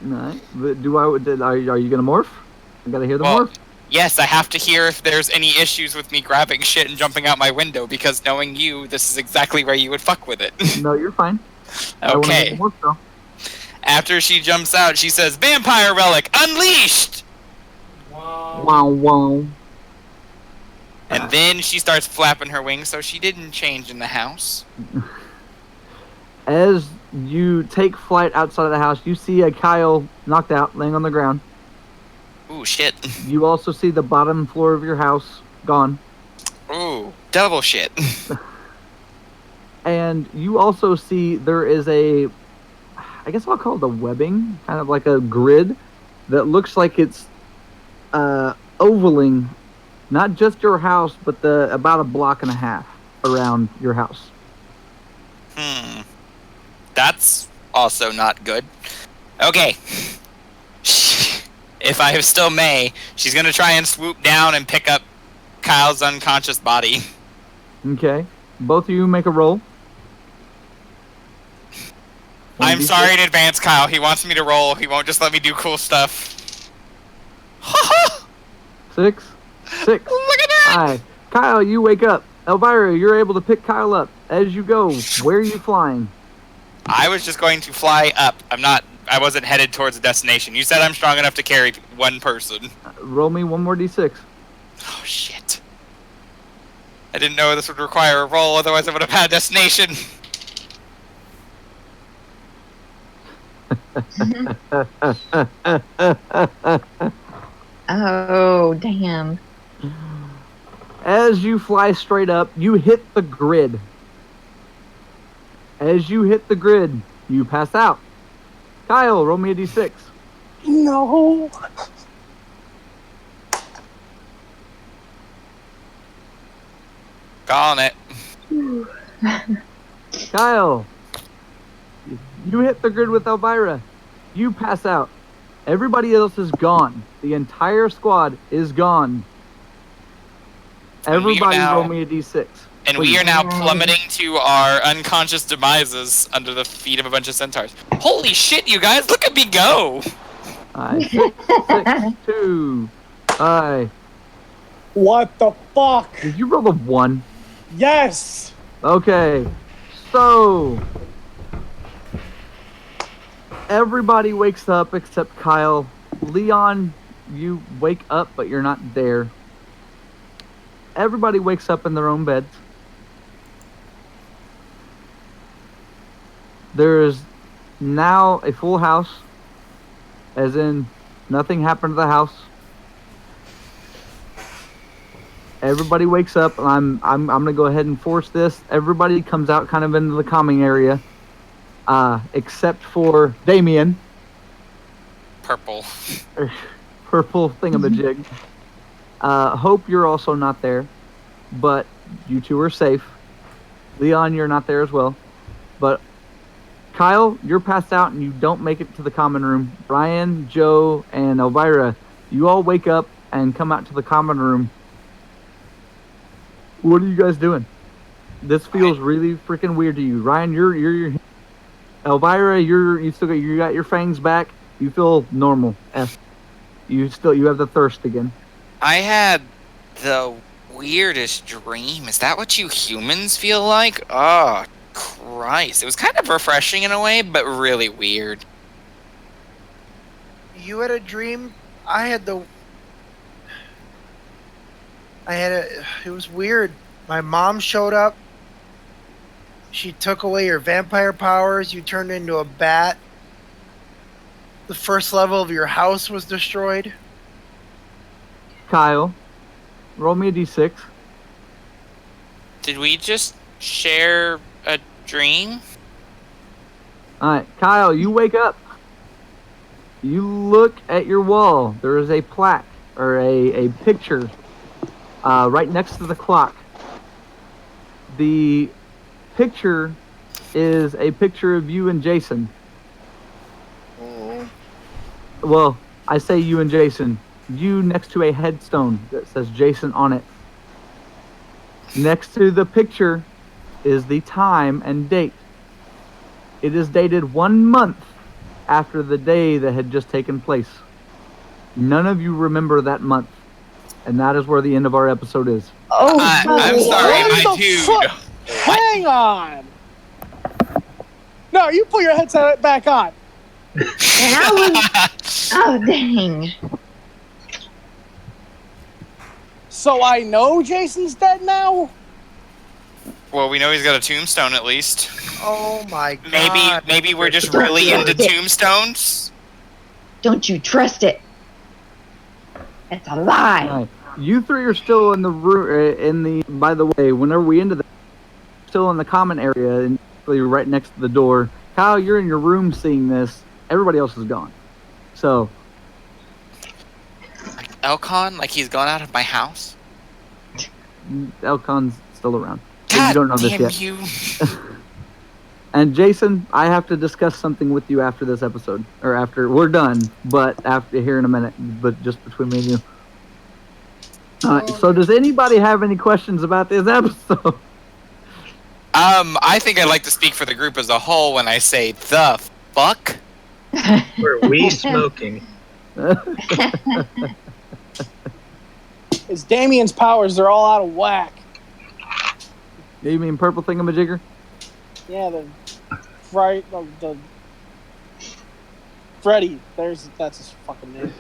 Speaker 3: Alright. But are you going to morph? I got to hear the
Speaker 2: Well,
Speaker 3: morph.
Speaker 2: Yes, I have to hear if there's any issues with me grabbing shit and jumping out my window, because knowing you, this is exactly where you would fuck with it.
Speaker 3: No, you're fine. I wanna hear
Speaker 2: Okay.
Speaker 3: the morph, though.
Speaker 2: After she jumps out, she says, "Vampire Relic, unleashed!"
Speaker 3: Wow, wow.
Speaker 2: And then she starts flapping her wings, so she didn't change in the house.
Speaker 3: As you take flight outside of the house, you see a Kyle knocked out, laying on the ground.
Speaker 2: Ooh, shit.
Speaker 3: You also see the bottom floor of your house gone.
Speaker 2: Ooh, double shit.
Speaker 3: And you also see there is I guess I'll call it a webbing, kind of like a grid that looks like it's ovaling not just your house, but about a block and a half around your house.
Speaker 2: That's also not good. Okay. If I still may, she's gonna try and swoop down and pick up Kyle's unconscious body.
Speaker 3: Okay. Both of you make a roll.
Speaker 2: I'm sorry in advance, Kyle. He wants me to roll. He won't just let me do cool stuff.
Speaker 3: 6.
Speaker 2: Look at that!
Speaker 3: Hi. Kyle, you wake up. Elvira, you're able to pick Kyle up. As you go, where are you flying?
Speaker 2: I was just going to fly up. I wasn't headed towards a destination. You said I'm strong enough to carry one person.
Speaker 3: Roll me one more d6.
Speaker 2: Oh, shit. I didn't know this would require a roll, otherwise I would have had a destination.
Speaker 9: Oh, damn.
Speaker 3: As you fly straight up, you hit the grid. As you hit the grid, you pass out. Kyle, roll me a d6.
Speaker 7: No.
Speaker 2: Calling it.
Speaker 3: Kyle, you hit the grid with Elvira. You pass out. Everybody else is gone. The entire squad is gone. Everybody
Speaker 2: now-
Speaker 3: roll me a d6.
Speaker 2: And we are now plummeting to our unconscious demises under the feet of a bunch of centaurs. Holy shit, you guys! Look at me go!
Speaker 3: 6, 2. Hi.
Speaker 7: What the fuck?
Speaker 3: Did you roll a 1?
Speaker 7: Yes.
Speaker 3: Okay. So everybody wakes up except Kyle. Leon, you wake up, but you're not there. Everybody wakes up in their own beds. There is now a full house, as in nothing happened to the house. Everybody wakes up, and I'm gonna go ahead and force this. Everybody comes out kind of into the calming area, except for Damien.
Speaker 2: Purple.
Speaker 3: Purple thingamajig. Hope you're also not there, but you two are safe. Leon, you're not there as well. But Kyle, you're passed out and you don't make it to the common room. Brian, Joe, and Elvira, you all wake up and come out to the common room. What are you guys doing? This feels really freaking weird to you. Ryan, you're Elvira, you got your fangs back. You feel normal. You have the thirst again.
Speaker 2: I had the weirdest dream. Is that what you humans feel like? Oh, Christ. It was kind of refreshing in a way, but really weird.
Speaker 6: You had a dream? It was weird. My mom showed up. She took away your vampire powers. You turned into a bat. The first level of your house was destroyed.
Speaker 3: Kyle, roll me a d6.
Speaker 2: Did we just share a dream?
Speaker 3: Alright, Kyle, you wake up. You look at your wall. There is a plaque, or a picture, right next to the clock. The picture is a picture of you and Jason. Well, I say you and Jason. You next to a headstone that says Jason on it. Next to the picture is the time and date. It is dated 1 month after the day that had just taken place. None of you remember that month. And that is where the end of our episode is.
Speaker 9: Oh,
Speaker 2: I'm sorry, my dude.
Speaker 7: Hang on. No, you put your headset back on.
Speaker 9: and I was. Oh, dang.
Speaker 7: So I know Jason's dead now?
Speaker 2: Well, we know he's got a tombstone at least.
Speaker 6: Oh my god.
Speaker 2: Maybe we're just really into tombstones.
Speaker 9: Don't you trust it. It's a lie.
Speaker 3: Right. You three are still in the room. By the way, whenever we end the, still in the common area, and right next to the door. Kyle, you're in your room seeing this. Everybody else is gone. So,
Speaker 2: Elcon, like he's gone out of my house.
Speaker 3: Elcon's still around.
Speaker 2: God
Speaker 3: you don't know this
Speaker 2: damn
Speaker 3: yet.
Speaker 2: you.
Speaker 3: And Jason, I have to discuss something with you after this episode, or after we're done. But after here in a minute, but just between me and you. So does anybody have any questions about this episode?
Speaker 2: I think I'd like to speak for the group as a whole when I say the fuck.
Speaker 8: Were we smoking?
Speaker 7: It's Damien's powers, they're all out of whack.
Speaker 3: You mean purple thingamajigger?
Speaker 7: Yeah, the Freddy. That's his fucking name.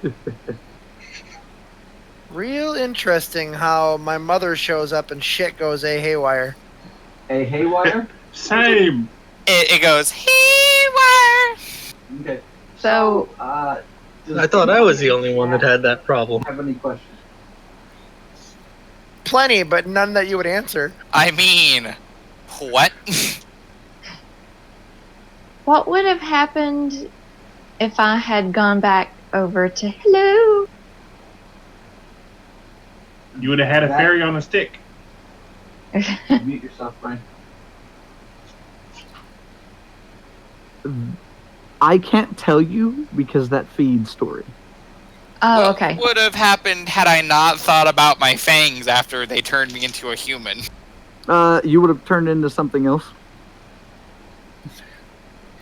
Speaker 6: Real interesting how my mother shows up and shit goes haywire.
Speaker 3: A haywire?
Speaker 10: Same.
Speaker 2: It goes haywire.
Speaker 3: Okay.
Speaker 9: So,
Speaker 8: I thought I was the only one that had that problem.
Speaker 3: Have any questions?
Speaker 6: Plenty, but none that you would answer.
Speaker 2: I mean, what?
Speaker 9: what would have happened if I had gone back over to hello?
Speaker 10: You would have had a fairy on a stick.
Speaker 3: Mute yourself, Brian. I can't tell you because that feeds story.
Speaker 9: Oh, okay.
Speaker 2: What would have happened had I not thought about my fangs after they turned me into a human?
Speaker 3: You would have turned into something else.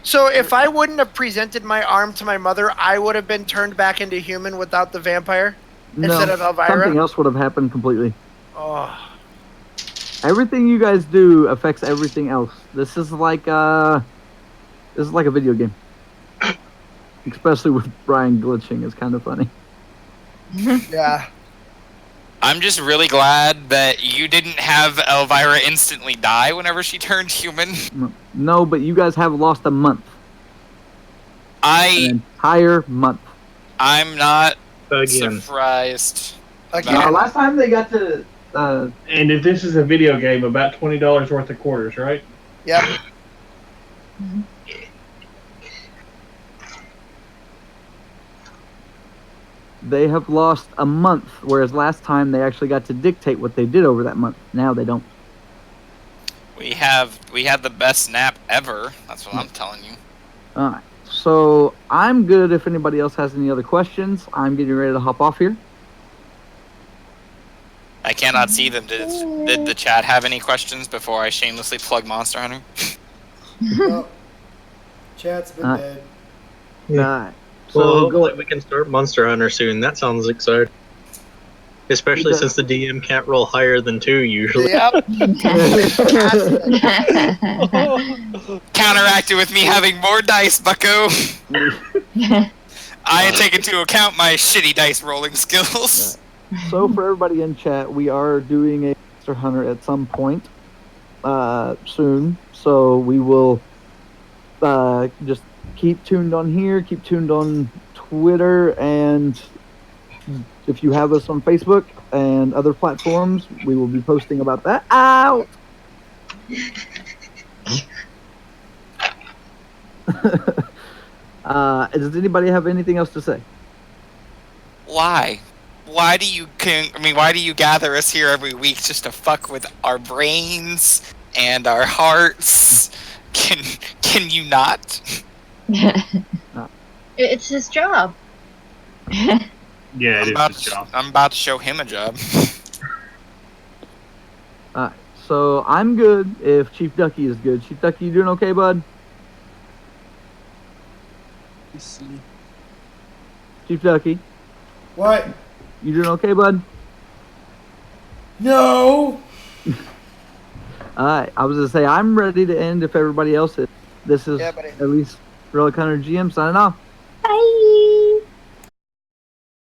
Speaker 6: So if I wouldn't have presented my arm to my mother, I would have been turned back into human without the vampire instead of Elvira?
Speaker 3: Something else would have happened completely.
Speaker 6: Oh.
Speaker 3: Everything you guys do affects everything else. This is like a video game. Especially with Brian glitching, it's kind of funny.
Speaker 6: Yeah.
Speaker 2: I'm just really glad that you didn't have Elvira instantly die whenever she turned human.
Speaker 3: No, but you guys have lost a month. An entire month.
Speaker 2: I'm not
Speaker 8: Again.
Speaker 2: surprised.
Speaker 6: Again.
Speaker 3: Last time they got to...
Speaker 10: And if this is a video game, about $20 worth of quarters, right?
Speaker 6: Yep.
Speaker 3: They have lost a month, whereas last time they actually got to dictate what they did over that month. Now they don't.
Speaker 2: We had the best nap ever. That's what I'm telling you.
Speaker 3: Alright, so I'm good if anybody else has any other questions. I'm getting ready to hop off here.
Speaker 2: I cannot see them. Did the chat have any questions before I shamelessly plug Monster Hunter?
Speaker 1: Well, chat's been dead.
Speaker 3: Alright.
Speaker 8: Well, hopefully we can start Monster Hunter soon. That sounds exciting. Especially since the DM can't roll higher than 2 usually.
Speaker 6: Yep.
Speaker 2: Counteracted with me having more dice, bucko. I take into account my shitty dice rolling skills.
Speaker 3: So for everybody in chat, we are doing a Monster Hunter at some point soon. So we will just keep tuned on here, keep tuned on Twitter, and if you have us on Facebook and other platforms, we will be posting about that. Ow! Does anybody have anything else to say?
Speaker 2: Why? Why do you gather us here every week just to fuck with our brains and our hearts? Can you not?
Speaker 4: It's his job.
Speaker 10: Yeah, it is his job.
Speaker 2: I'm about to show him a job.
Speaker 3: So I'm good if ChiefDucky is good. ChiefDucky, you doing okay, bud?
Speaker 7: Let's see.
Speaker 3: ChiefDucky,
Speaker 1: What?
Speaker 3: you doing okay, bud?
Speaker 1: No!
Speaker 3: Alright, I was gonna say I'm ready to end if everybody else is. This is
Speaker 6: Yeah, buddy.
Speaker 3: at least Relic Hunter GM signing off.